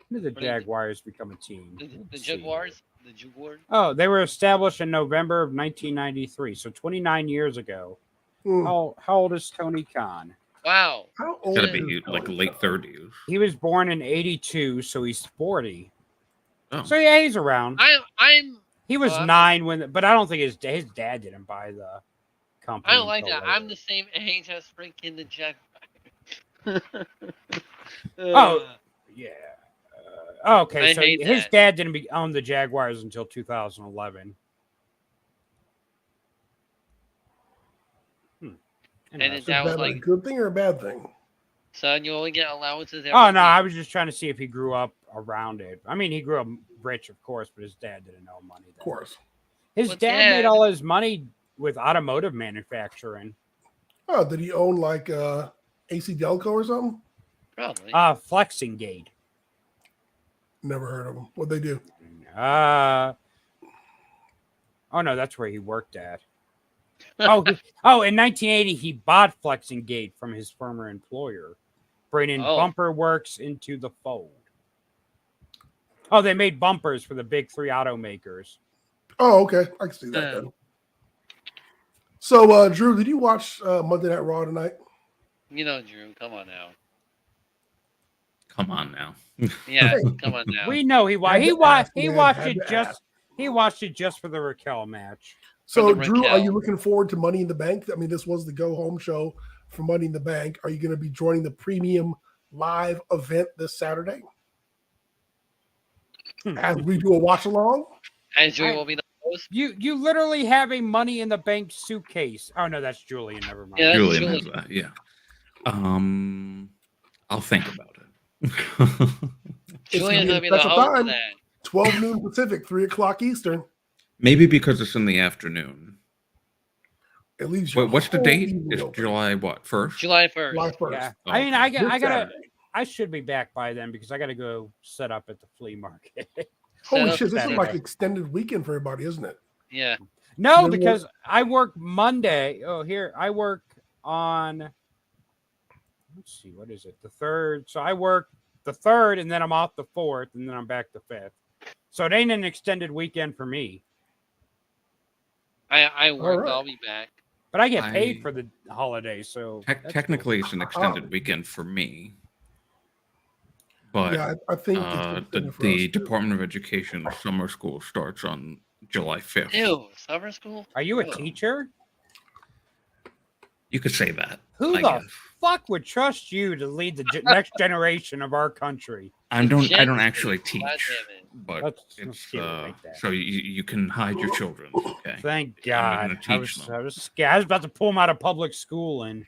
When did the Jaguars become a team? The Jaguars? The Jaguars? Oh, they were established in November of 1993, so 29 years ago. How old is Tony Khan? Wow. How old? Gotta be like late 30s. He was born in 82, so he's 40. Oh. So yeah, he's around. He was 9 but I don't think his dad didn't buy the company. I don't like that. Later. I'm the same age as freaking the Jaguars. Oh, yeah. Okay, so his that. dad didn't own the Jaguars until 2011. And then Is that was that a like, good thing or a bad thing? son, you only get allowances every Oh no, I week. was just trying to see if he grew up around it. I mean, he grew up rich, of course, but his dad didn't know money. Then. Of course. His Well, dad made Dad- all his money with automotive manufacturing. Oh, did he own like AC Delco or something? Probably. Flexing Gate. Never heard of him. What'd they do? Oh no, that's where he worked at. In 1980 he bought Flexing Gate from his former employer, bringing Oh. Bumper Works into the fold. Oh, they made bumpers for the big 3 automakers. Oh, okay. I can see that then. So, Drew, did you watch Monday Night Raw tonight? You know, Drew, come on now. Come on now. Yeah, come on now. We know he watched. He Had to watched. ask, He man, watched had it to just. ask. He watched it just for the Raquel match. So, the Drew, are you Raquel. looking forward to Money in the Bank? I mean, this was the go-home show for Money in the Bank. Are you going to be joining the premium live event this Saturday? As we do a watch-along? And Drew will be the host. You literally have a Money in the Bank suitcase. Oh no, that's Julian. Never mind. Yeah, that's Julian has Julian. that. Yeah. I'll think about it. It's Julian's gonna going to be be a the special host time. of that. 12 noon Pacific, 3 o'clock Eastern. Maybe because it's in the afternoon. At least Wait, what's the whole date? evening It's open. July what? 1st? July 1st. July 1st. Yeah. Oh, I mean, okay. I This gotta. Saturday. I should be back by then because I gotta go set up at the flea market. Holy Set up shit, this is Saturday. like extended weekend for everybody, isn't it? Yeah. No, Then because I work Monday. Oh, here I work on. Let's see, what is it? The 3rd. So I work the 3rd, and then I'm off the 4th, and then I'm back the 5th. So it ain't an extended weekend for me. I work, right. I'll be back. But I get paid I- for the holiday, so that's cool. Technically, it's an extended Oh. weekend for me. But Yeah, I think it's the extended for us, too. Department of Education summer school starts on July 5th. Ew, summer school? Are you a Ew. teacher? You could say that. Who I the guess. fuck would trust you to lead the next generation of our country? I don't Gen- actually God teach, damn it. but Let's it's keep it like that. so you can hide your children. Okay. Thank I'm God. gonna I teach was, them. I was scared. I was about to pull them out of public school and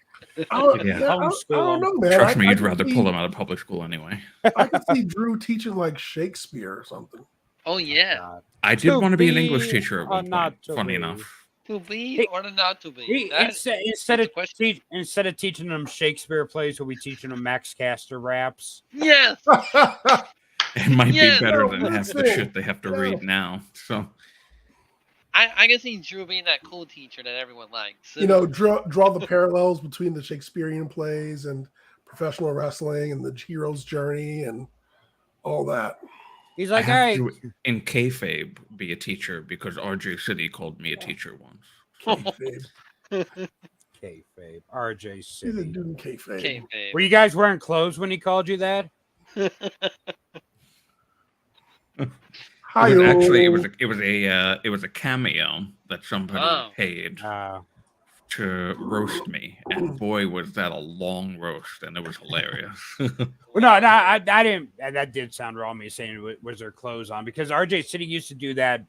I Yeah. don't know, man. Trust me, I you'd could rather see- pull them out of public school anyway. I could see Drew teaching like Shakespeare or something. Oh, yeah. God. I did To want to be an be English teacher at or one not point. to Funny be. enough. To be Hey, or not to be. Instead of teaching them Shakespeare plays, we'll be teaching them Max Caster raps. Yes. It might Yeah, be better no, than half the listen. shit they have to read now. So I can see Drew being that cool teacher that everyone likes. You know, draw the parallels between the Shakespearean plays and professional wrestling and the hero's journey and all that. He's I like, all have right, to, in kayfabe, be a teacher because RJ City called me a teacher once. Kayfabe. kayfabe, RJ He's a City. dude in kayfabe. Okay, babe. Were you guys wearing clothes when he called you that? Hi, Actually, it was a cameo that somebody Oh. paid Uh, to roast me, and boy, was that a long roast, and it was hilarious. well, no, I didn't. That did sound wrong. Me saying was there clothes on because RJ City used to do that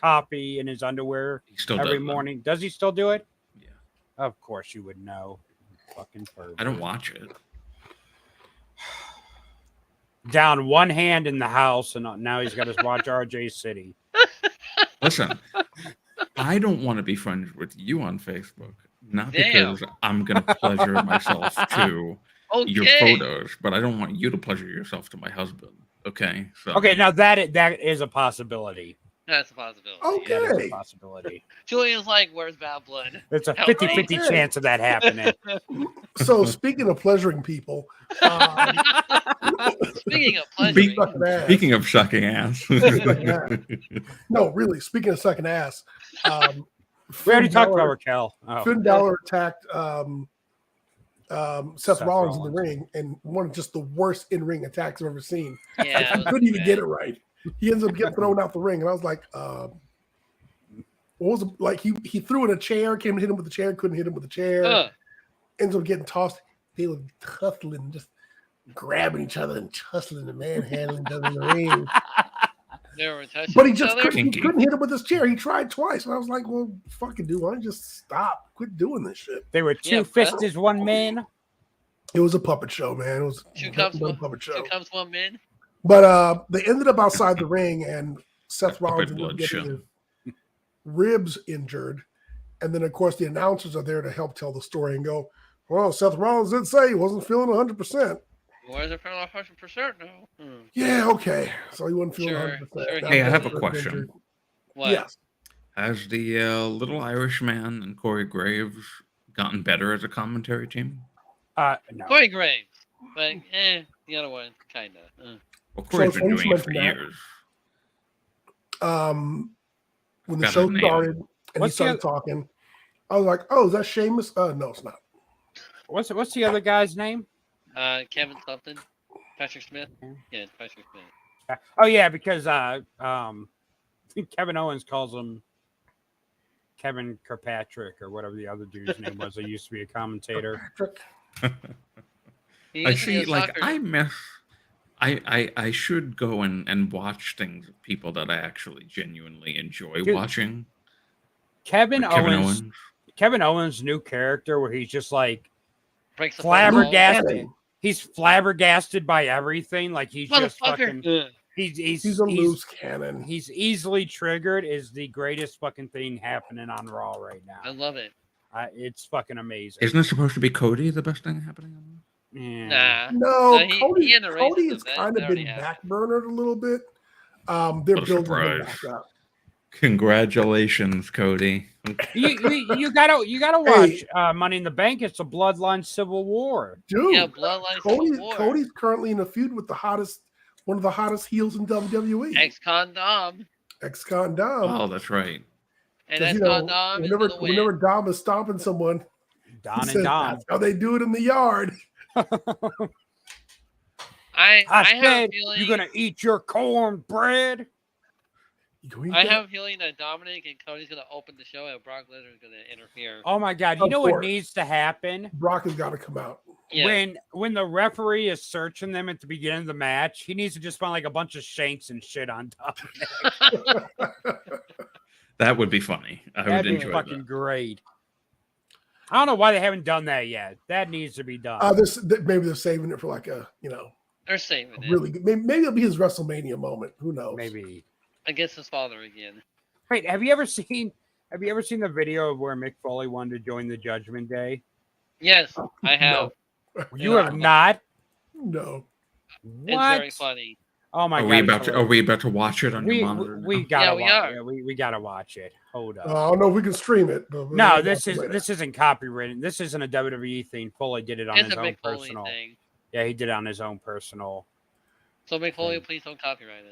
copy in his underwear He still every does that. morning. Does he still do it? Yeah. Of course you would know. Fucking pervert. I don't watch it. Down one hand in the house, and now he's got to watch RJ City. Listen, I don't want to be friends with you on Facebook, not Damn. because I'm going to pleasure myself to your Okay. photos, but I don't want you to pleasure yourself to my husband. Okay. So Okay, now that is a possibility. That's a possibility. Okay. Yeah. That is a possibility. Julian's like, where's bad blood? It's a Outright. 50-50 Okay. chance of that happening. So speaking of pleasuring people, Speaking of Be- pleasure, sucking ass. Speaking of sucking ass, No, really. Speaking of sucking ass, We already Finn talked about Balor- Raquel. Oh. Finn Balor attacked Seth Seth Rollins in the Rollins. ring, and one of just the worst in-ring attacks I've ever seen. yeah, He couldn't even get it right. He ends up getting thrown out the ring, and I was like, what was it? Like he threw in a chair, came to hit him with the chair, couldn't hit him with the chair, ends up getting tossed. They were tussling, just grabbing each other and tussling and manhandling each other in the ring. They were touching But he each just other. he couldn't hit him with his chair. He tried twice, and I was like, "Well, fucking dude, why don't you just stop? Quit doing this shit." They were Yeah, two fists as one man. It was a puppet show, man. It was Two a comes puppet show. 1 min. But they ended up outside the ring, and Seth Rollins ended up blood getting show. his ribs injured. And then, of course, the announcers are there to help tell the story and go, "Well, Seth Rollins did say he wasn't feeling 100%." Why is it feeling 100% now? Yeah, okay. So he wasn't feeling Sure, 100%. sure. Now Hey, I he's have a injured. question. What? Yes. Has the little Irish man and Corey Graves gotten better as a commentary team? No. Corey Graves. But, the other one, kind of. Well, Corey's So been since doing you it for mentioned years. When the Forgot show his name. started and he What's the started talking, I was like, "Oh, is that Sheamus?" No, it's not. What's the other guy's name? Kevin something. Patrick Smith. Yeah, it's Patrick Smith. Oh yeah, because Kevin Owens calls him Kevin Kirkpatrick or whatever the other dude's name was. He used to be a commentator. He I used to be see. a Like soccer- I miss. I should go and watch things of people that I actually genuinely enjoy Dude, watching. Kevin Like Kevin Owens. Owens. Kevin Owens' new character where he's just like breaks the fourth wall. flabbergasted. He's flabbergasted by everything. Like he's just fucking. Motherfucker. He's a loose cannon. He's easily triggered. Is the greatest fucking thing happening on Raw right now. I love it. It's fucking amazing. Isn't it supposed to be Cody the best thing happening on this? Yeah. Nah. No, he Cody and the has racism, that kind of already been happened. backburnered a little bit. They're What a building him surprise. back up. Congratulations, Cody. You gotta watch Money in the Bank. It's a bloodline civil war. Dude, Yeah, Bloodline Civil War. Cody's currently in a feud with one of the hottest heels in WWE. Ex-con Dom. Ex-con Dom. Oh, that's right. And 'Cause, Ex-con Dom is going to win. whenever Dom is stomping someone, Don he and says, Don. that's how they do it in the yard. I have a said feeling you're gonna eat your cornbread. You go eat I that. have a feeling that Dominic and Cody's going to open the show and Brock Lesnar is going to interfere. Oh my god! You Of know what course. needs to happen Brock has got to come out. Yeah. when the referee is searching them at the beginning of the match. He needs to just find like a bunch of shanks and shit on top. That would be funny. I would That'd be enjoy fucking that. great. I don't know why they haven't done that yet. That needs to be done. Maybe they're saving it for like a They're saving it really good. Maybe it'll be his WrestleMania moment. Who knows? Maybe. against his father again. Wait, have you ever seen the video of where Mick Foley wanted to join the Judgment Day? Yes, I have. You have not. No. It's What? very funny. Oh my Are god! we about to watch it on your monitor? We now? gotta we watch. are. Yeah, we gotta watch it. Hold up. I don't know if we can stream it. But No, we'll this watch it later. isn't copywritten. This isn't a WWE thing. Foley did it on It's his a own Mick Foley personal. thing. Yeah, he did it on his own personal. So Mick Foley, please don't copyright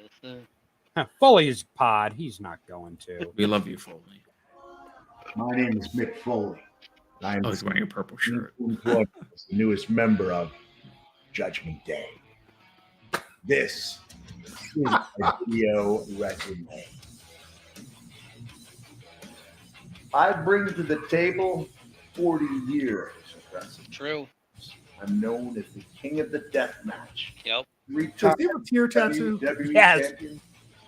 us. Foley's pod. He's not going to. We love you, Foley. My name is Mick Foley. I'm Oh, he's wearing a purple shirt. the newest member of Judgment Day. This is a video resume. I bring to the table 40 years of wrestling. True. I'm known as the king of the death match. Yep. Does he have a tear tattoo? WWE Yes. champion,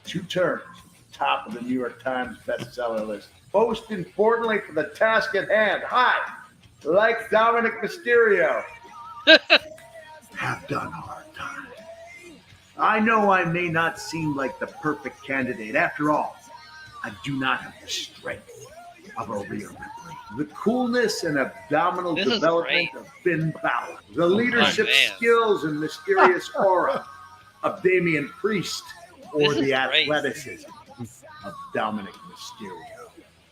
2 terms, top of the New York Times bestseller list. Most importantly for the task at hand, like Dominic Mysterio, have done hard time. I know I may not seem like the perfect candidate. After all, I do not have the strength of a Rhea Ripley, the coolness and abdominal This is development great. of Finn Balor, the leadership man. skills and mysterious aura of Damian Priest, or This is the great. athleticism of Dominic Mysterio.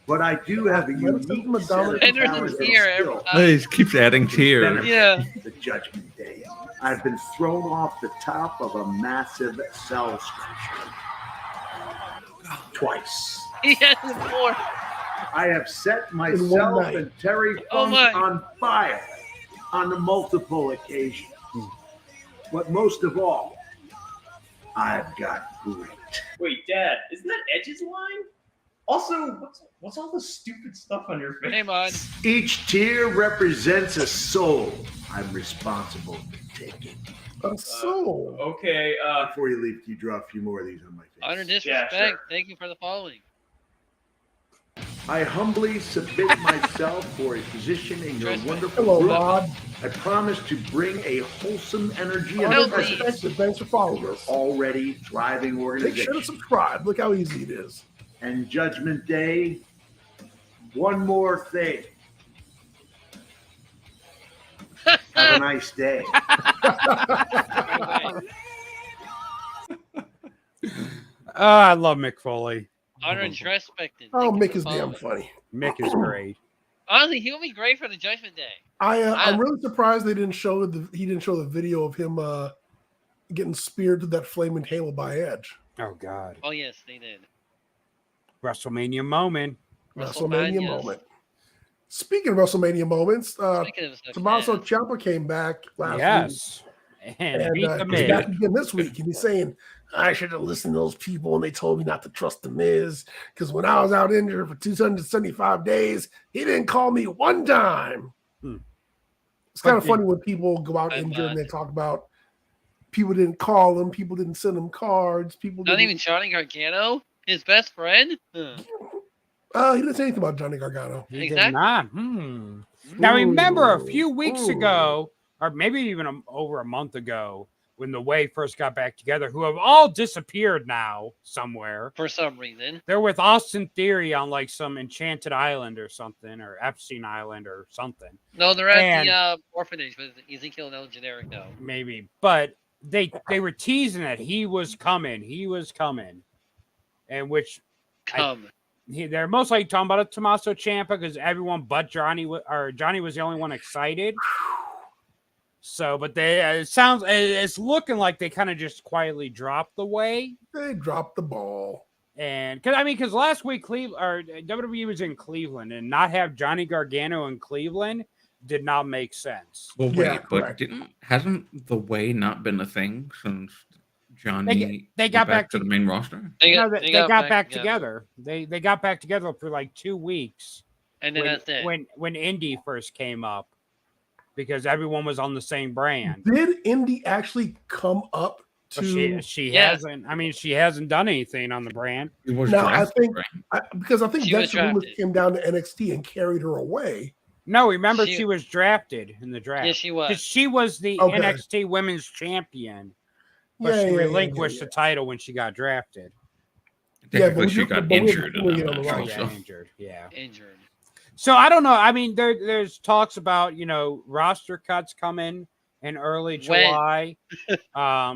But I do have a unique Athleticism of set of Dominic Henderson talents and here every skills. time. He keeps adding tears. Yeah. The Judgment Day. I've been thrown off the top of a massive cell structure twice. He has it more. I have set one myself night. and Terry Oh Funk my. on fire on multiple occasions. But most of all, I've got grit. Wait, Dad, isn't that Edge's line? Also, what's all the stupid stuff on your face? Hey, man. Each tier represents a soul I'm responsible for taking. So Okay. Before you leave, can you draw a few more of these on my face? Utter disrespect. Yeah, sure. Thank you for the following. I humbly submit myself for a position in your wonderful hello, group. Rod. I promise to bring a wholesome energy and Healthy. presence Unexpected. Thanks for following to your us. already thriving Make organization. sure to subscribe. Look how easy it is. And Judgment Day, one more thing. Have a nice day. I love Mick Foley. Utter disrespected. Oh, Thank you Mick for is the damn following. funny. Mick is great. Honestly, he'll be great for the Judgment Day. I'm really surprised he didn't show the video of him getting speared to that flaming table by Edge. Oh God. Oh yes, they did. WrestleMania moment. WrestleMania WrestleMania. moment. Speaking of WrestleMania moments, Speaking of such Tommaso ass. Ciampa came back last week. Yes. And beat the He's back Miz. again this week, and he's saying, I should have listened to those people, and they told me not to trust the Miz, because when I was out injured for 275 days, he didn't call me one time. It's kind of funny when people go out injured and they talk about people didn't call them, people didn't send them cards, people Not didn't. even Johnny Gargano, his best friend. He didn't say anything about Johnny Gargano. He Exactly. did not. Now remember a few weeks ago, or maybe even over a month ago, when the Way first got back together, who have all disappeared now somewhere. For some reason. They're with Austin Theory on like some enchanted island or something, or Epstein Island or something. No, they're at the orphanage with Ezekiel and El Generico. Maybe. But they were teasing that he was coming. And which they're most likely talking about a Tommaso Ciampa because everyone but Johnny was the only one excited. So, but it's looking like they kind of just quietly dropped the Way. They dropped the ball. And because last week WWE was in Cleveland, and not have Johnny Gargano in Cleveland did not make sense. Well, wait, but hasn't the Way not been a thing since Johnny they got back to the main roster? They got back together. They got back together for like 2 weeks. And then that's it. When Indy first came up, because everyone was on the same brand. Did Indy actually come up to? She hasn't. She hasn't done anything on the brand. Now I think Dexter Lumis came down to NXT and carried her away. No, remember she was drafted in the draft. Yes, she was. She was the NXT Women's Champion, but she relinquished the title when she got drafted. Technically, she got injured. Injured. So I don't know. There's talks about roster cuts coming in early July.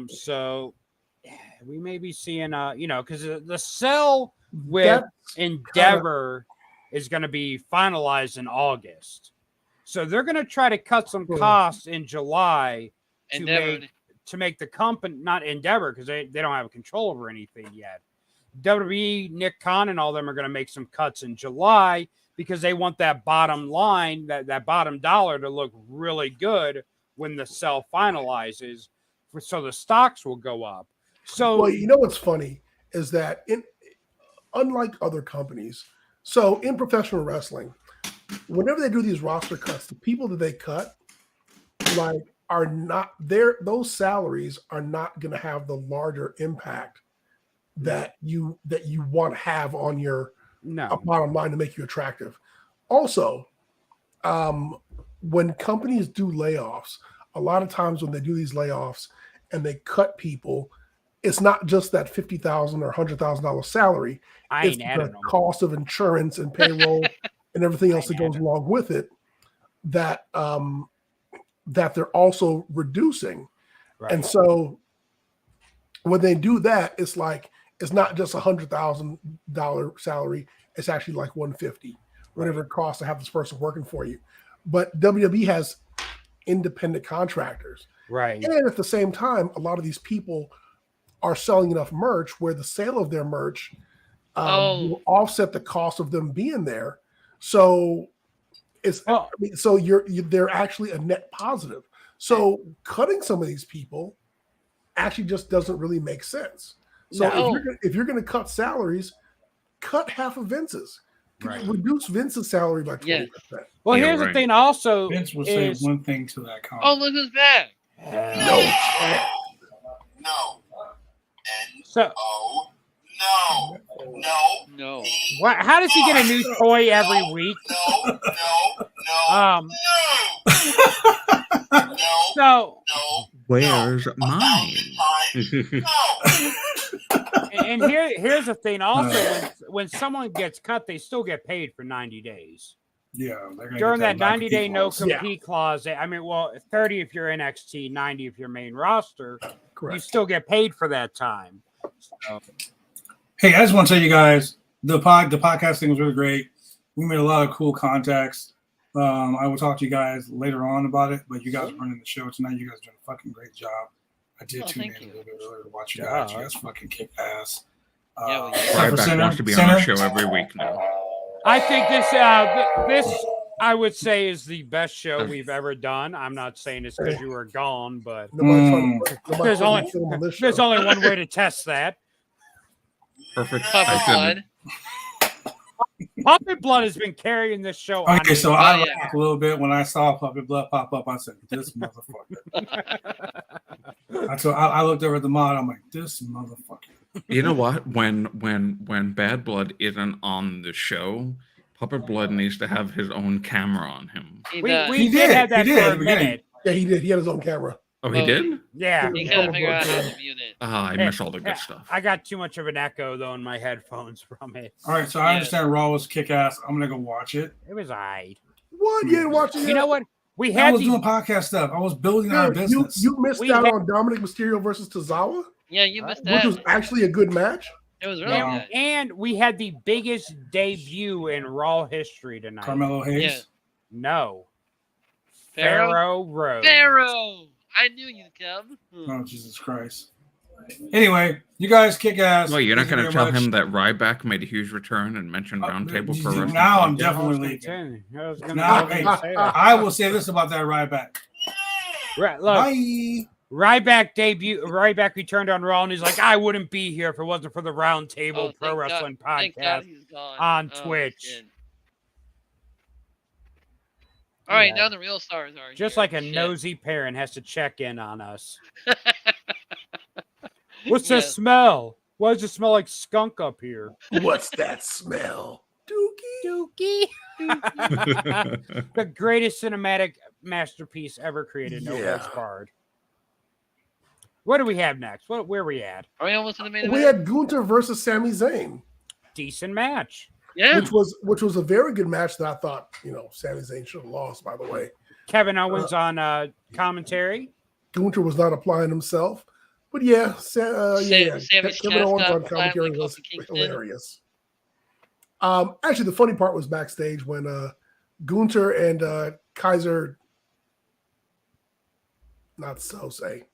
So we may be seeing because the sell with Endeavor is going to be finalized in August. So they're going to try to cut some costs in July to make the company, not Endeavor, because they don't have control over anything yet. WWE, Nick Khan, and all them are going to make some cuts in July because they want that bottom line, that bottom dollar to look really good when the sell finalizes, so the stocks will go up. So, well, what's funny is that unlike other companies, so in professional wrestling, whenever they do these roster cuts, the people that they cut, are not there. Those salaries are not going to have the larger impact that you want to have on your bottom line to make you attractive. Also, when companies do layoffs, a lot of times when they do these layoffs and they cut people, it's not just that $50,000 or $100,000 salary. It's the cost of insurance and payroll and everything else that goes along with it that they're also reducing. Right. And so when they do that, it's like it's not just $100,000 salary. It's actually like $150,000, whatever it costs to have this person working for you. But WWE has independent contractors. Right. And at the same time, a lot of these people are selling enough merch where the sale of their merch will offset the cost of them being there. So they're actually a net positive. So cutting some of these people actually just doesn't really make sense. So if you're going to cut salaries, cut half of Vince's. Right. Reduce Vince's salary by 20%. Well, here's the thing. Also, Vince will say one thing to that comment. Oh, look who's back! No. No. So No. what? How does he get a new toy every week? No. So Where's mine? and here's the thing. Also, when someone gets cut, they still get paid for 90 days. Yeah, they're gonna During get that 90-day no non-compete clause. compete clause. I mean, well, 30 if you're NXT, 90 if you're main roster. You Correct. still get paid for that time. So, Hey, I just want to tell you guys the podcast thing was really great. We made a lot of cool contacts. I will talk to you guys later on about it, but you guys are running the show tonight. You guys are doing a fucking great job. I did tune in thank a you. little bit earlier to watch you guys. You guys fucking kick ass. Yeah, we did. except for Ryback wants to be on our Center. show every week now. I think this I would say is the best show we've ever done. I'm not saying it's because you were gone, but there's only one way to test that. Perfect. Puppet I blood. Puppet Blood has been carrying this show. on Okay, so me. I yeah. laughed a little bit when I saw Puppet Blood pop up. I said, "This motherfucker." I looked over at the mod. I'm like, "This motherfucker." You know what? When Bad Blood isn't on the show, Puppet Blood needs to have his own camera on him. He we does. we He did did. have that He did for at a the beginning. minute. Yeah, he did. He had his own camera. Oh, he Oh. did? Yeah. You gotta figure out how to mute it. I Yeah, miss all the yeah, good stuff. I got too much of an echo though in my headphones from it. All right, so I understand Raw was kick ass. I'm gonna go watch it. It was alright. What? You didn't watch it? You know what? We I had was the doing podcast stuff. I was building our Dude, you, business. you missed We out had- on Dominic Mysterio versus Tozawa, Yeah, you missed which that. was actually a good match. It was really No. good. and we had the biggest debut in Raw history tonight. Carmelo Hayes. Yeah. No. Pharaoh? Pharaoh Road. Pharaoh! I knew you'd come. Oh Jesus Christ! Anyway, you guys kick ass. Well, you're not Thank going you to tell very much. him that Ryback made a huge return and mentioned Roundtable Pro Wrestling. now I'm Podcast? definitely I was leaving. gonna Now, say hey, that. I will say this about that Ryback. Right, look, Bye. Ryback returned on Raw, and he's like, I wouldn't be here if it wasn't for the Roundtable Oh, Pro thank Wrestling Thank God podcast. he's gone. on Oh, Twitch. shit. All right, Yeah. now the real stars are Just here. like a Shit. nosy parent has to check in on us. What's Yeah. the smell? Why does it smell like skunk up here? What's that smell? Dookie. The greatest cinematic masterpiece ever created. No Yeah. holds barred. What do we have next? Where are we at? Are we almost in the main We event? had Gunther versus Sami Zayn, Decent match. Yeah. which was a very good match that I thought Sami Zayn should have lost. By the way, Kevin Owens on commentary. Gunther was not applying himself, but yeah, Sammy's Kevin chest Owens got on commentary flatly was close to Kingston. hilarious. Actually, the funny part was backstage when Gunther and Kaiser, not so say,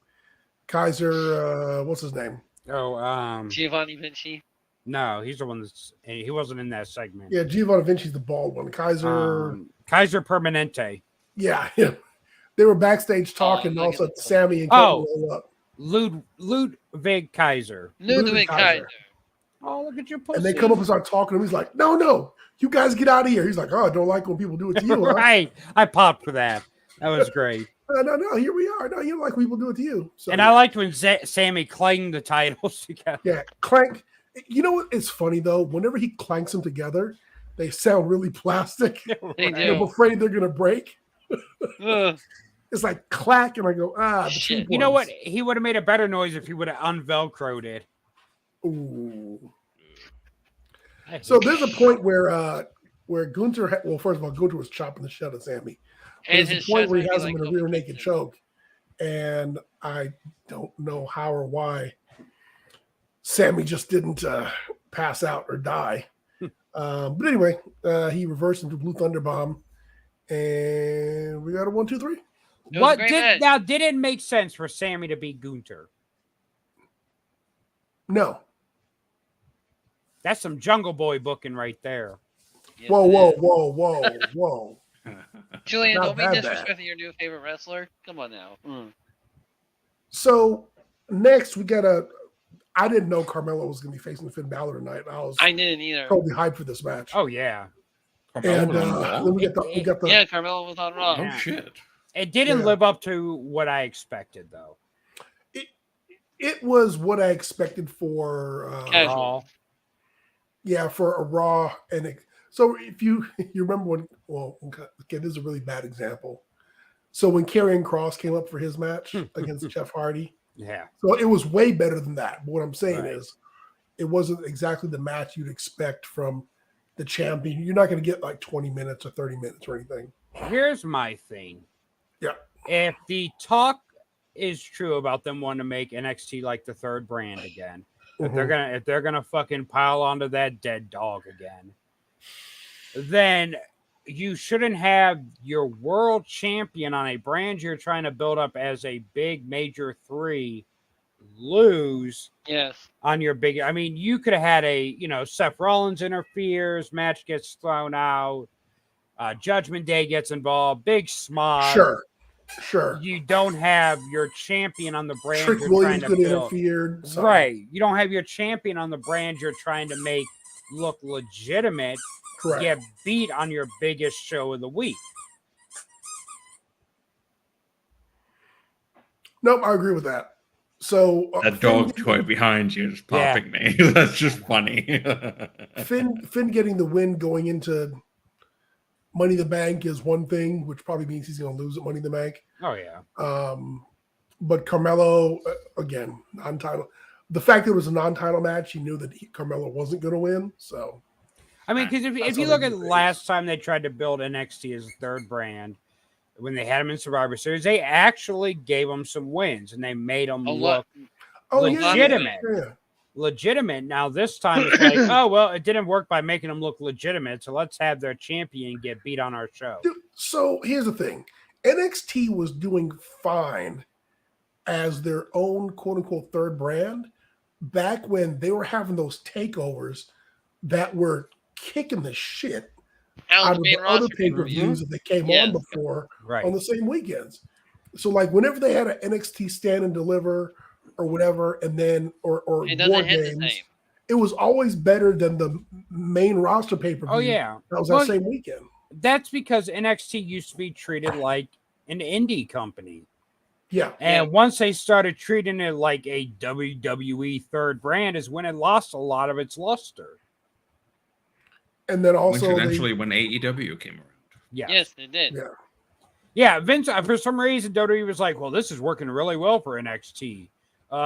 Kaiser, what's his name? Oh, Giovanni Vinci. no, he's the one he wasn't in that segment. Yeah, Giovanni Vinci's the bald one. Kaiser, Kaiser Permanente. yeah. They were backstage talking, and all of a sudden Sammy and Kevin roll up. Ludwig Kaiser. Ludwig Kaiser. Oh, look at your pussy. And they come up and start talking to him. He's like, no, you guys get out of here. He's like, oh, I don't like when people do it to you. Huh? Right. I popped for that. That was great. No, here we are. No, you don't like when people do it to you. So, And I liked when Sammy clanged the titles together. yeah, clank. You know what? It's funny, though. Whenever he clanks them together, they sound really plastic. They Right. I'm do. afraid they're going to break. Ugh. It's like clack, and I go, the Shit. cheap You know what? ones. He would have made a better noise if he would have unvelcroed it. Ooh. So there's a point where Gunther, well, first of all, Gunther was chopping the shit out of Sammy. And There's his a point shots where he might has be him in like a rear Kofi naked Kingston. choke, and I don't know how or why Sammy just didn't pass out or die. But anyway, he reversed into Blue Thunder Bomb, and we got a 1, 2, 3. It was a great match. Did it make sense for Sammy to beat Gunther? No. That's some Jungle Boy booking right there. Yes, Whoa, it whoa, is. whoa. Julian, Not don't be bad, disrespecting your new favorite wrestler. Come on now. So next we got I didn't know Carmelo was going to be facing Finn Balor tonight. I was I didn't either. totally hyped for this match. Oh yeah. And then we got the Yeah, Carmelo was on Raw. Oh shit! It didn't Yeah. live up to what I expected, though. It was what I expected for Casual. Raw. for a Raw so if you remember when okay, this is a really bad example. So when Karrion Kross came up for his match against Jeff Hardy, Yeah. so it was way better than that. But what I'm saying Right. is, it wasn't exactly the match you'd expect from the champion. You're not going to get like 20 minutes or 30 minutes or anything. Here's my thing. Yeah. If the talk is true about them wanting to make NXT like the third brand again, if they're gonna fucking pile onto that dead dog again, then you shouldn't have your world champion on a brand you're trying to build up as a big major 3 lose Yes. on your big. I mean, you could have had Seth Rollins interferes, match gets thrown out, Judgment Day gets involved, big smog. Sure. You don't have your champion on the brand Trick you're Williams trying to could have build. interfered. something. Right. You don't have your champion on the brand you're trying to make look legitimate. Correct. Get beat on your biggest show of the week. Nope, I agree with that. So That dog toy behind you is popping me. That's just funny. Finn getting the win going into Money in the Bank is one thing, which probably means he's going to lose at Money in the Bank. Oh, yeah. But Carmelo, again, non-title. The fact that it was a non-title match, he knew that Carmelo wasn't going to win. So, I mean, because if you look at last time they tried to build NXT as a third brand, when they had him in Survivor Series, they actually gave him some wins and they made him look legitimate. Yeah. Legitimate. Now this time it's like, oh well, it didn't work by making them look legitimate, so let's have their champion get beat on our show. Dude, so here's the thing: NXT was doing fine as their own quote unquote third brand back when they were having those takeovers that were kicking the shit out of the other pay-per-views that they came on before on the same weekends. So like whenever they had an NXT Stand and Deliver or whatever, and then or War Games, it was always better than the main roster pay-per-view. Oh yeah, that was that same weekend. That's because NXT used to be treated like an indie company. Yeah. And once they started treating it like a WWE third brand is when it lost a lot of its luster. And then also eventually when AEW came around. Yeah. Yes, it did. Yeah. Yeah, Vince, for some reason, WWE was like, well, this is working really well for NXT.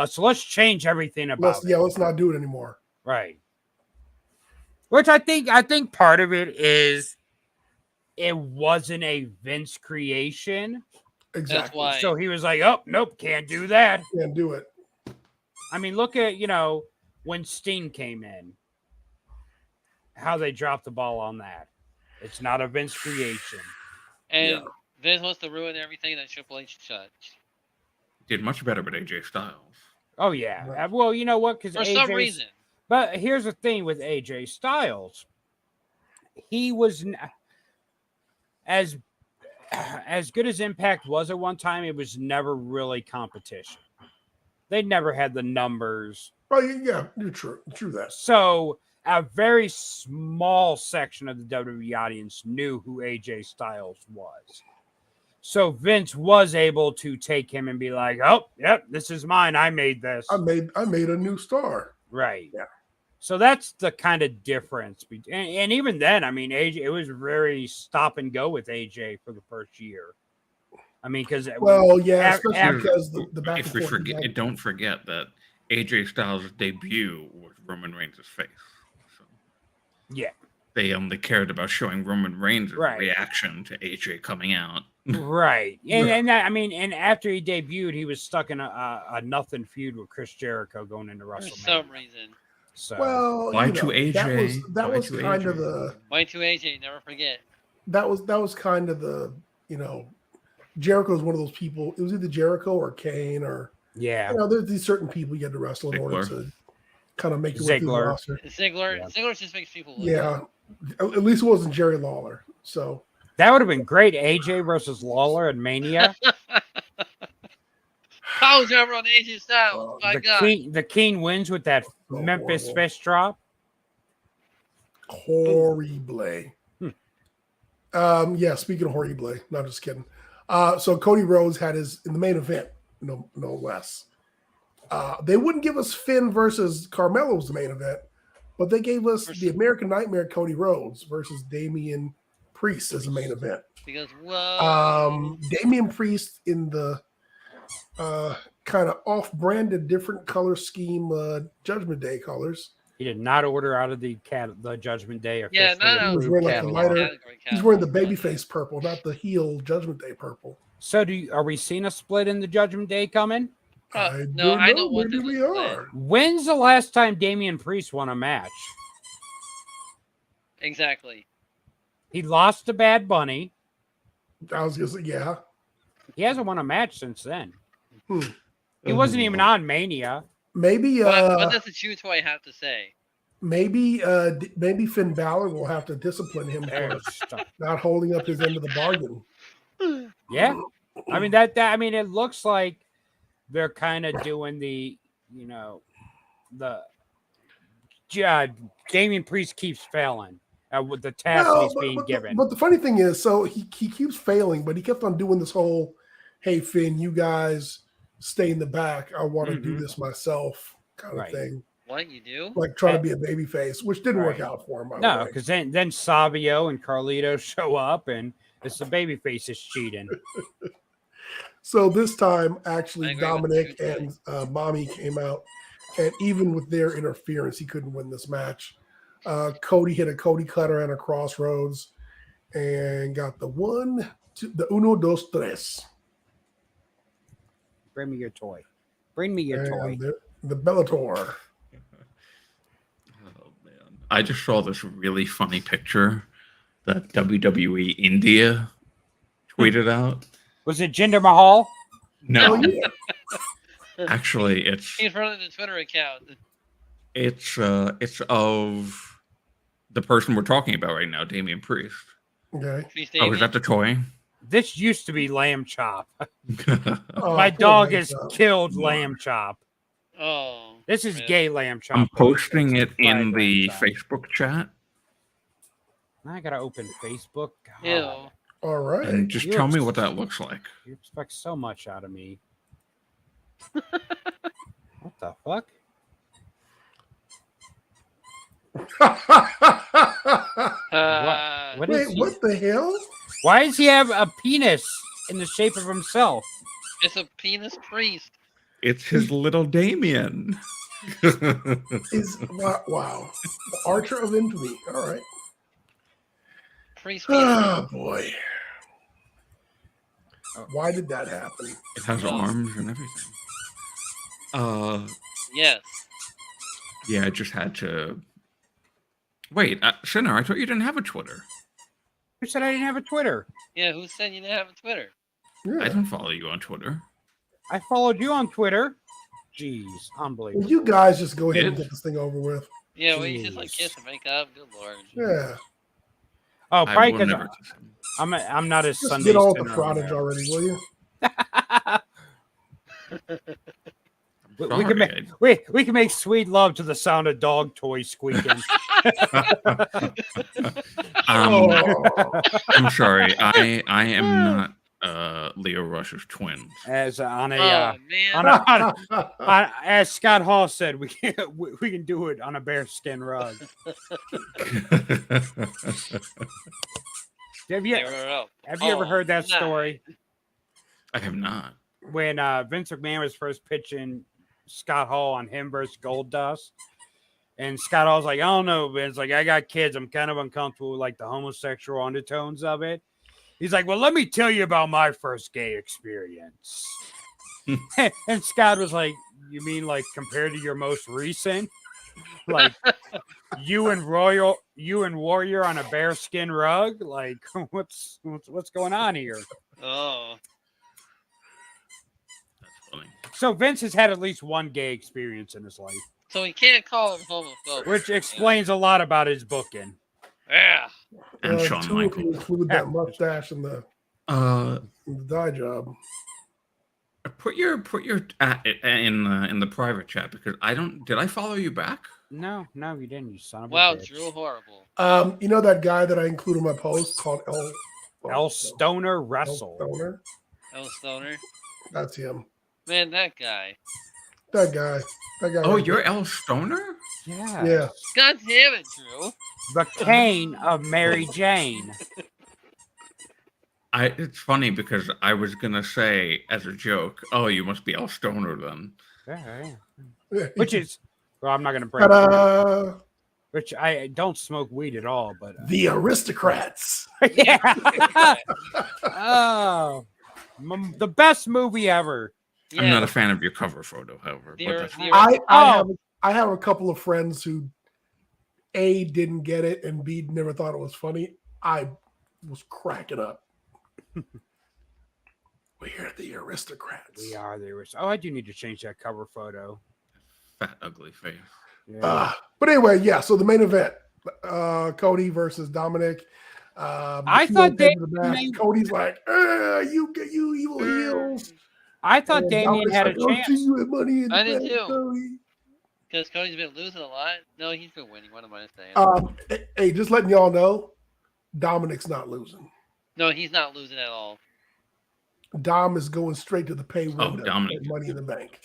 So let's change everything about it. Yeah, let's not do it anymore. Right. Which I think part of it is it wasn't a Vince creation. Exactly. That's why. So he was like, oh, nope, can't do that. Can't do it. I mean, look at, when Sting came in, how they dropped the ball on that. It's not a Vince creation. And Vince wants to ruin everything that Triple H touched. Did much better with AJ Styles. Oh, yeah. Right. Well, you know what? Because for some reason. But here's the thing with AJ Styles. He was as good as Impact was at one time, it was never really competition. They never had the numbers. Oh, yeah, you're true that. So a very small section of the WWE audience knew who AJ Styles was. So Vince was able to take him and be like, oh, yep, this is mine. I made this. I made a new star. Right. Yeah. So that's the kind of difference. And even then, I mean, AJ, it was very stop and go with AJ for the first year. I mean, because especially because the back if we forget, don't forget that AJ Styles' debut was Roman Reigns' face. So yeah, they only cared about showing Roman Reigns' reaction to AJ coming out. Right, and that, I mean, and after he debuted, he was stuck in a nothing feud with Chris Jericho going into WrestleMania for some reason. So Y2AJ. That was kind of the Y2AJ. Never forget. That was kind of the Jericho is one of those people. It was either Jericho or Kane or there's these certain people you had to wrestle in order to kind of make your way through the roster. Ziggler just makes people look good. At least it wasn't Jerry Lawler. So that would have been great. AJ versus Lawler at Mania. Power driver on AJ Styles. My God. The King wins with that Memphis fist drop. Horrible. Yeah, speaking of horrible, no, just kidding. So Cody Rhodes had his in the main event, no less. They wouldn't give us Finn versus Carmelo was the main event, but they gave us the American Nightmare Cody Rhodes versus Damian Priest as the main event. Because whoa, Damian Priest in the kind of off-branded, different color scheme, Judgment Day colors. He did not order out of the Judgment Day Yeah, officially no, He was approved wearing like the catalog. lighter. He's wearing the babyface purple, not the heel Judgment Day purple. So are we seeing a split in the Judgment Day coming? I no, don't I know. don't want Maybe this we to split. are. When's the last time Damian Priest won a match? Exactly. He lost to Bad Bunny. I was gonna say, yeah. He hasn't won a match since then. Hmm. He wasn't even on Mania. Maybe What does the Chew Toy have to say? maybe Finn Balor will have to discipline him for There's stuff. not holding up his end of the bargain. Yeah. I mean that I mean it looks like they're kind of doing the Damian Priest keeps failing with the task Well, he's being given. But the funny thing is, so he keeps failing, but he kept on doing this whole, "Hey Finn, you guys stay in the back. I want to do this myself," kind of Right. thing. What you do? Like trying to be a baby face, which didn't work out for him. by the No, way. because then Savio and Carlito show up and it's the baby faces cheating. So this time, actually, I agree with Dominic you, and Mommy came out, and even with their interference, he couldn't win this match. Cody hit a Cody cutter and a crossroads, and got the uno, dos, tres. Bring me your toy. Bring me your toy. And the Bellator. Oh man! I just saw this really funny picture that WWE India tweeted out. Was it Jinder Mahal? Oh, No, yeah. actually, it's He's running the Twitter account. it's of the person we're talking about right now, Damian Priest. Okay. Priest Oh, is that the toy? This used to be Lamb Chop. Oh, My poor dog Lamb has Chop. killed Lamb Chop. Oh. This is man. gay Lamb Chop. I'm posting it Fried in the Lamb Chop. Facebook chat, Now I gotta open Facebook. God, Ew. All right. and just You tell me ex- what that looks like. you expect so much out of me. What the fuck? What Wait, is he? what the hell? Why does he have a penis in the shape of himself? It's a penis priest. It's his little Damien. Wow. The Archer of Infamy. All right. Priest penis. Oh boy. Why did that happen? It has arms and everything. Yes. Yeah, I just had to. Wait, Sinner, I thought you didn't have a Twitter. Who said I didn't have a Twitter? Yeah, who said you didn't have a Twitter? I Yeah. don't follow you on Twitter. I followed you on Twitter. Jeez, Will unbelievable. you guys just go ahead and Did? get this thing over with? Yeah, well, you just like Jeez. kiss and make up. Good lord. Yeah. Oh, I probably will because never kiss him. I'm not as Just Sunday. get all the sinner fraudage there. already, will you? We can make Sorry, we can make sweet love to the sound of dog toys squeaking. Oh. I'm sorry. I am not Leo Rush's twin. As on a Oh man. as Scott Hall said, we can do it on a bearskin rug. Have you ever heard that nah. story I have not. when Vince McMahon was first pitching Scott Hall on him versus Goldust? And Scott Hall's like, I don't know, Vince. Like, I got kids. I'm kind of uncomfortable with like the homosexual undertones of it. He's like, well, let me tell you about my first gay experience. And Scott was like, you mean like compared to your most recent? Like you and Warrior on a bearskin rug? Like what's going on here? Oh. That's funny. So Vince has had at least one gay experience in his life, So we can't call him homophobic. which explains a lot about his booking. Yeah. And Shawn two if you Michaels. include that mustache and the dye job. Put your in the private chat because I don't. Did I follow you back? No, you didn't, you son of a Wow, bitch. Drew horrible. You know that guy that I included in my post called El Stoner El Wrestle. Stoner. El Stoner. That's him. Man, that guy. That guy. Oh, right you're there. El Stoner? Yeah. Yeah. God damn it, Drew. The Kane of Mary Jane. It's funny because I was gonna say as a joke, oh, you must be El Stoner then. Yeah. Which is, well, I'm not going to break it. Ta-da! Which I don't smoke weed at all, but The Aristocrats. yeah. Oh, the best movie ever. Yeah. I'm not a fan of your cover photo, however. The- But that's the- I have a couple of friends who A, didn't get it, and B, never thought it was funny. I was cracking up. We're the Aristocrats. We are the Oh, I do need to change that cover photo. fat, ugly face. Yeah. But anyway, yeah. So the main event, Cody versus Dominic. I Kilo thought takes the match. Damien- Cody's like, you evil heels. I thought And Damien Dominic's had a like, I'll chance. see you at Money in the I did Bank, too. Cody. Because Cody's been losing a lot. No, he's been winning. What am I saying? Hey, just letting y'all know, Dominic's not losing. No, he's not losing at all. Dom is going straight to the pay window Dominic. at Money in the Bank.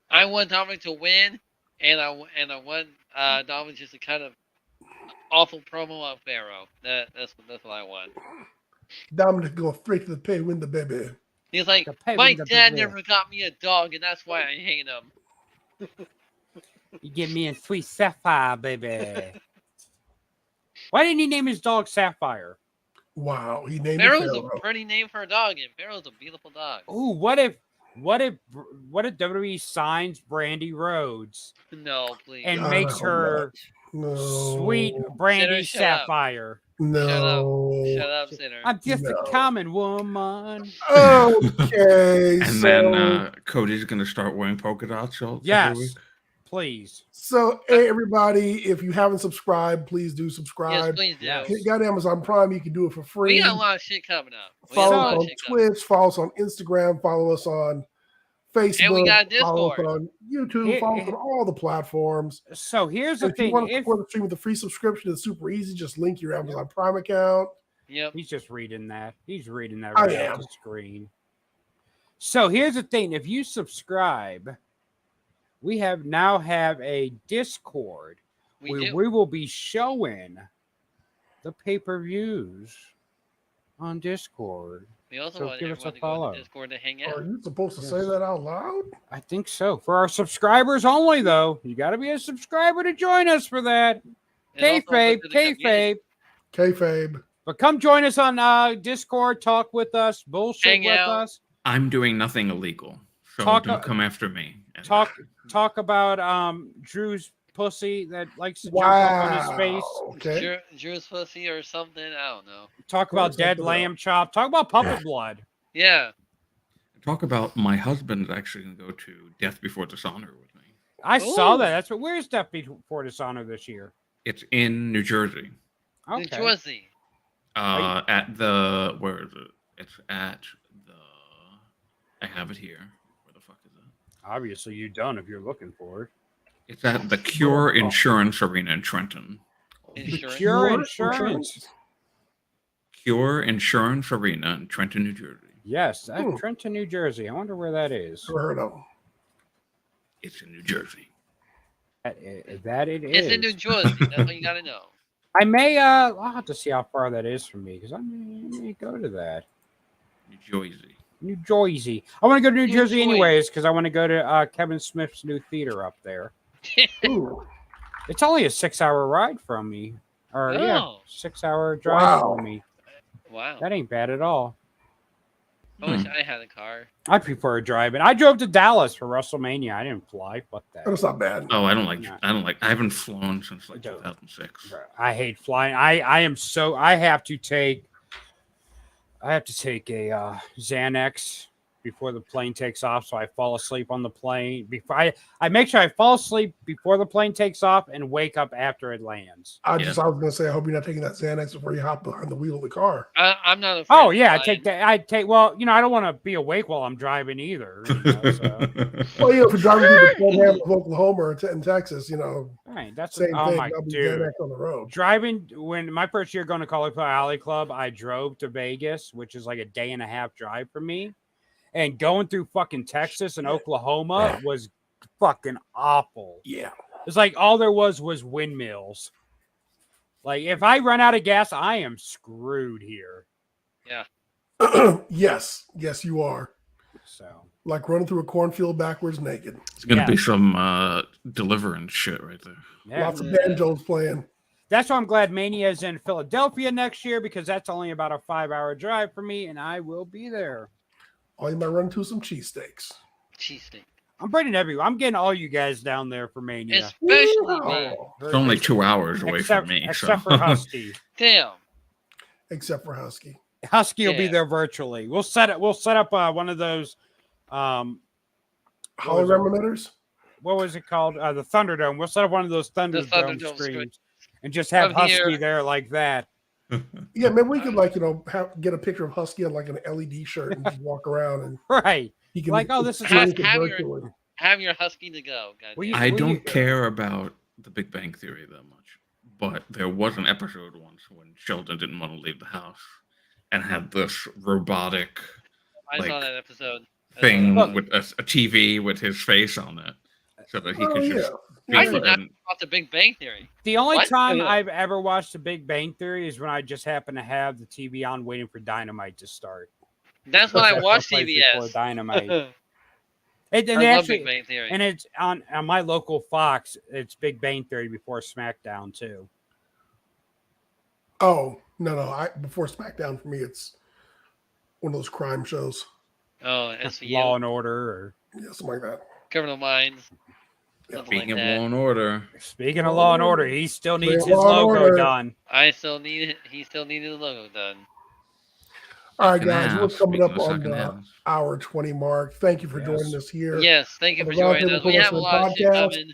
I want Dominic to win, and I want Dominic just to kind of awful promo on Pharaoh. That's what I want. Dominic going straight to the pay window, baby. He's like, The pay my window, dad baby." never got me a dog, and that's why I hate him. You give me a sweet Sapphire, baby. Why didn't he name his dog Sapphire? Wow, he named it Pharaoh's Pharaoh. a pretty name for a dog, and Pharaoh's a beautiful dog. Ooh, what if WWE signs Brandy Rhodes No, please. and God, makes I hope her No. sweet Brandy Shut up. Sapphire? No. Shut up, sinner. I'm just No. a common woman. Okay. And so, then Cody's gonna start wearing polka dots every Yes, week. please. so hey, everybody, if you haven't subscribed, please do Yes, subscribe. please do. Yes. Hit got Amazon Prime, you can do it for free. We got a lot of shit coming up. Follow us on Twitch, follow us on Instagram, follow us on Facebook, And we got a follow us Discord. on YouTube, Here- follow us on all the platforms. So here's the If you thing. want to If support the stream with a free subscription, it's super easy. Just link your Amazon Prime account. Yep. he's just reading that. He's reading that I right off am. the screen. So here's the thing. If you subscribe, we now have a Discord We where do. we will be showing the pay-per-views on Discord. We also so want give us a everyone to go follow. to Discord to hang Are out. you supposed to Yes. say that out loud? I think so. For our subscribers only, though. You got to be a subscriber to join us for that. And also Kayfabe, look at the community. kayfabe. Kayfabe. But come join us on Discord, talk with us, bullshit Hang with out. us, I'm doing nothing illegal, so Talk- don't come after me. talk about Drew's pussy that likes to jump up on his Wow. face. Okay. Drew's pussy or something. I don't know. Talk about Talk dead about- lamb chop. Talk about puppet blood. Yeah. Talk about my husband's actually going to go to Death Before Dishonor with me. I saw Ooh. that. That's what. Where's Death Before Dishonor this year? It's in New Jersey. New Okay. Jersey. At the where is it? It's at the. I have it here. Where the fuck is it? Obviously, you don't if you're looking for it. It's at the Cure Insurance Arena in Trenton. Insurance. Cure Cure Insurance. Cure Insurance Arena in Trenton, New Jersey. Yes, that's Hmm. Trenton, New Jersey. I wonder where that is. Never heard of 'em. It's in New Jersey. That it is. It's in New Jersey. That's what you gotta know. I may. I'll have to see how far that is from me because I may go to that. New Jersey. New Jersey. I want to go to New New Jersey Jersey. anyways because I want to go to Kevin Smith's new theater up there. Ooh. It's only a 6-hour ride from me. Or yeah, Oh. 6-hour drive Wow. from me. Wow. That ain't bad at all. I wish I had a car. I prefer driving. I drove to Dallas for WrestleMania. I didn't fly. Fuck that. That's not bad. Oh, I don't like. No. I haven't flown since like Don't. 2006. I hate flying. I am so. I have to take a Xanax before the plane takes off, so I fall asleep on the plane. Before I make sure I fall asleep before the plane takes off and wake up after it lands. I was gonna say, I hope you're not taking that Xanax before you hop behind the wheel of the car. I'm not afraid. Oh of yeah, I flying. take that. I take. Well, I don't want to be awake while I'm driving either. So. Well, if you're driving through the panhandle of Oklahoma or in Texas, Yeah, Right. That's Same oh thing. my I'll be dude. dead on the road. Driving when my first year going to Cauliflower Alley Club, I drove to Vegas, which is like a day and a half drive for me. And going through fucking Texas and Oklahoma was fucking awful. Yeah. It's like all there was windmills. Like if I run out of gas, I am screwed here. Yeah. Yes, you are. So Like running through a cornfield backwards naked. It's gonna be some deliverance shit right there. yeah. Lots of banjos playing. That's why I'm glad Mania is in Philadelphia next year because that's only about a 5-hour drive for me, and I will be there. Or you might run into some cheesesteaks. Cheesesteak. I'm bringing everyone. I'm getting all you guys down there for Mania. Especially me. Oh, It's only 2 hours away from me. Except so. for Husky. Damn. except for Husky. Husky will be Yeah. there virtually. We'll set up one of those Hologram was it? emitters? what was it called? The Thunderdome. We'll set up one of those Thunderdome Thunderdome screens and just have From Husky here. there like that. Yeah, maybe we could get a picture of Husky on like an LED shirt and just walk around and Right. he can Like, oh, this is experience it Have your- virtually. Have your husky to go. Will you- goddamn. I Will don't care about the Big Bang Theory that much, but there was an episode once when Sheldon didn't want to leave the house and had this robotic I like, saw that episode. thing Look. with a TV with his face on it, so that he Oh, could yeah. just. I be did not and- about the Big Bang Theory. The only What? time Yeah. I've ever watched The Big Bang Theory is when I just happen to have the TV on waiting for Dynamite to start. That's when I That's watched what plays before TBS. Dynamite. I And love actually, Big Bang Theory. and it's on my local Fox. It's Big Bang Theory before SmackDown too. Oh, no. Before SmackDown for me, it's one of those crime shows. Oh, SVU. Law and Order. Or Yeah, something like that. Criminal Minds. Yeah. Something Speaking like of that. Law and Order, speaking of Law and Order, he still needs his Law and logo Order. done. He still needed the logo done. All right, Sucking guys, we're ass. coming Speaking up of on sucking the ass. hour 20 mark. Thank you for Yes. joining us here. Yes, thank you On for the joining Roundtable us. We have a Promotion lot of shit Podcast. coming.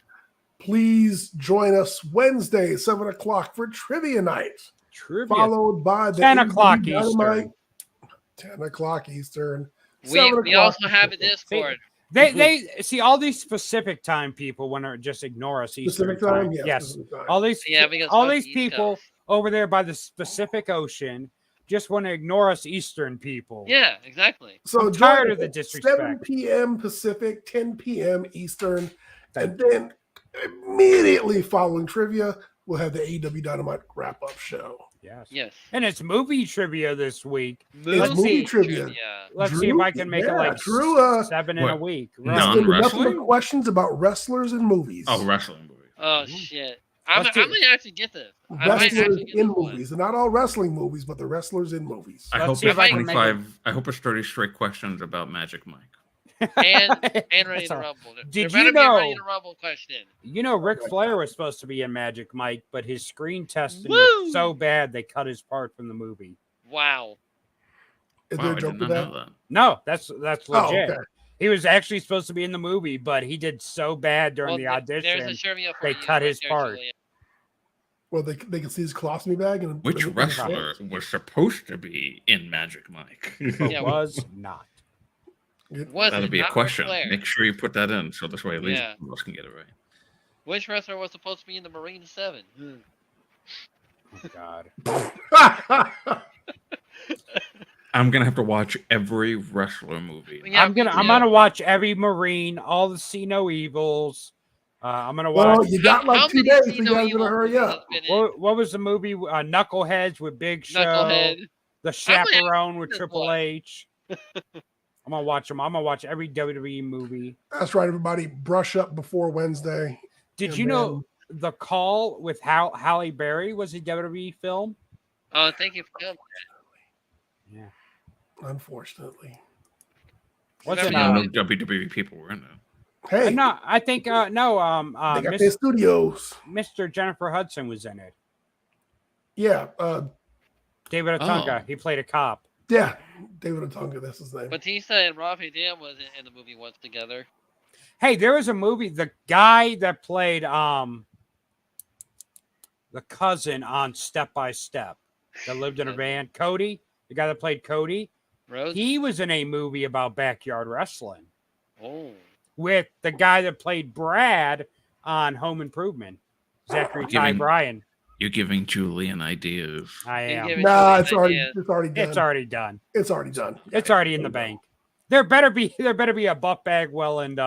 Please join us Wednesday, 7 o'clock for trivia night, Trivia. followed by the 10 AEW o'clock Dynamite, Eastern. 10 o'clock Eastern. We 7 we o'clock also have a Pacific. Discord. They see all these Pacific time people want to just ignore us Eastern Pacific time? Yes. Pacific time. All these Yeah, because all fuck these the East people Coast. over there by the Pacific Ocean just want to ignore us Eastern people. Yeah, exactly. So I'm join tired us of the at disrespect. 7 p.m. Pacific, 10 p.m. Eastern, and then immediately following trivia, we'll have the AEW Dynamite wrap-up show. Yes. Yes. And it's movie trivia this week. It's Let's movie see. trivia. Let's see if I can make it like Drew, 7 in a What? week. No. Right. nothing but Non-wrestling? questions about wrestlers and movies. Oh, wrestling movies. Oh shit. I Let's do- might actually get this. I might Wrestlers actually get in this one. movies. They're not all wrestling movies, but the wrestlers in movies. I Let's hope see it's if I can make it. 25. I hope it's 30 straight questions about Magic Mike. And Ready That's to all right. Rumble. There Did better you be a Ready know- to Rumble question. You know, Ric Flair was supposed to be in Magic Mike, but his screen testing Woo! was so bad they cut his part from the movie. Wow. Is Wow, there I a joke did with not that? know that. No, that's Oh, legit. okay. He was actually supposed to be in the movie, but he did so bad during the Well, there's a audition. trivia for they you cut right his there, part. Julia. Well, they can see his colostomy bag and Which and- and- wrestler was supposed to be in Magic Mike? But Yeah, was not. Was That'll it be a not Ric question. Flair? Make sure you put that in, so this way at least Yeah. one of us can get it right. Which wrestler was supposed to be in the Marine 7? Oh, God. I'm gonna have to watch every wrestler movie. Yeah, I'm gonna watch every Marine, all the See No Evils. I'm gonna watch. Well, you got like How 2 many days, so See you No guys Evil better hurry movies up. has been in? What was the movie? Knuckleheads with Big Show. Knucklehead. The I'm gonna Chaperone with this Triple one. H. I'm gonna watch them. I'm gonna watch every WWE movie. That's right, everybody. Brush up before Wednesday. Did And you know then- The Call with Halle Berry was a WWE film? Oh, thank you for coming. Yeah. Unfortunately. What's Remember it? Yeah, you- no WWE people were in there. Hey, No, I think they got their studios. Mr. Jennifer Hudson was in it. Yeah, David Otunga. Oh. He played a cop. yeah. David Otunga, that's his name. Batista and Rafi Dam was in the movie once together. Hey, there was a movie. The guy that played the cousin on Step by Step that lived in a van, Cody, the guy that played Cody, Rose? he was in a movie about backyard wrestling Oh. with the guy that played Brad on Home Improvement. Zachary Ty Giving- Bryan. You're giving Julian ideas. I am. Give it Nah, to it's me, already ideas. it's already done. It's already done. It's already done. It's already in the bank. There better be a Buff Bagwell and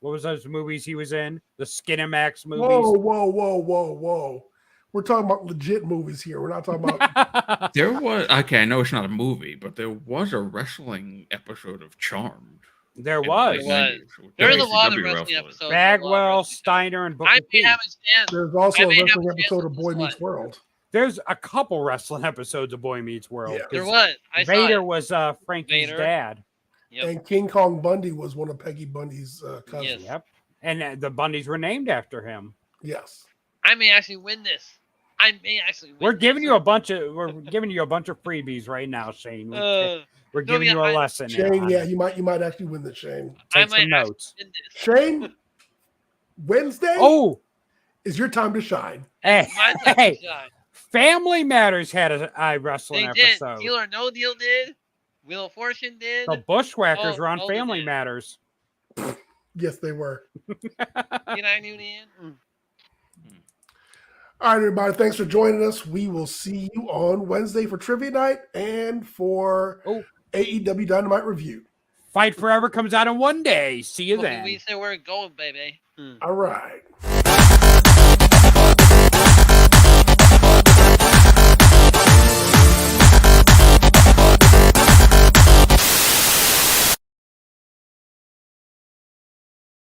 what was those movies he was in? The Skinamax movies. Whoa. We're talking about legit movies here. We're not talking about There was I know it's not a movie, but there was a wrestling episode of Charmed. There in the was. late There was. 90s with There was a lot of WCW wrestling wrestlers. episodes. Bagwell, Steiner, and I Booker may T. have a chance. there's also I a may have wrestling a chance episode with of Boy this Meets one. World. There's a couple wrestling episodes of Boy Meets World. Yeah. There 'cause was. I saw Vader it. was Frankie's Vader. dad. Yep. And King Kong Bundy was one of Peggy Bundy's cousins. Yes. Yep. And the Bundys were named after him. Yes. I may actually win this. I may actually win. We're giving this. you a bunch of freebies right now, Shane. We're no, giving yeah, you a I- lesson. Shane, on yeah, it. you might actually win the Shane. I Take might some actually notes. win this. Shane, Wednesday Oh, is your time to shine. hey, My time hey, to shine. Family Matters had a wrestling They did. episode. Deal or No Deal did. Wheel of Fortune did. The Bushwhackers Oh, were on oh, they Family did. Matters. Yes, they were. Did I knew in? All right, everybody. Thanks for joining us. We will see you on Wednesday for Trivia Night and for AEW Dynamite Review. Fight Forever comes out in one day. See you Okay, then. we say we're going, baby. All right.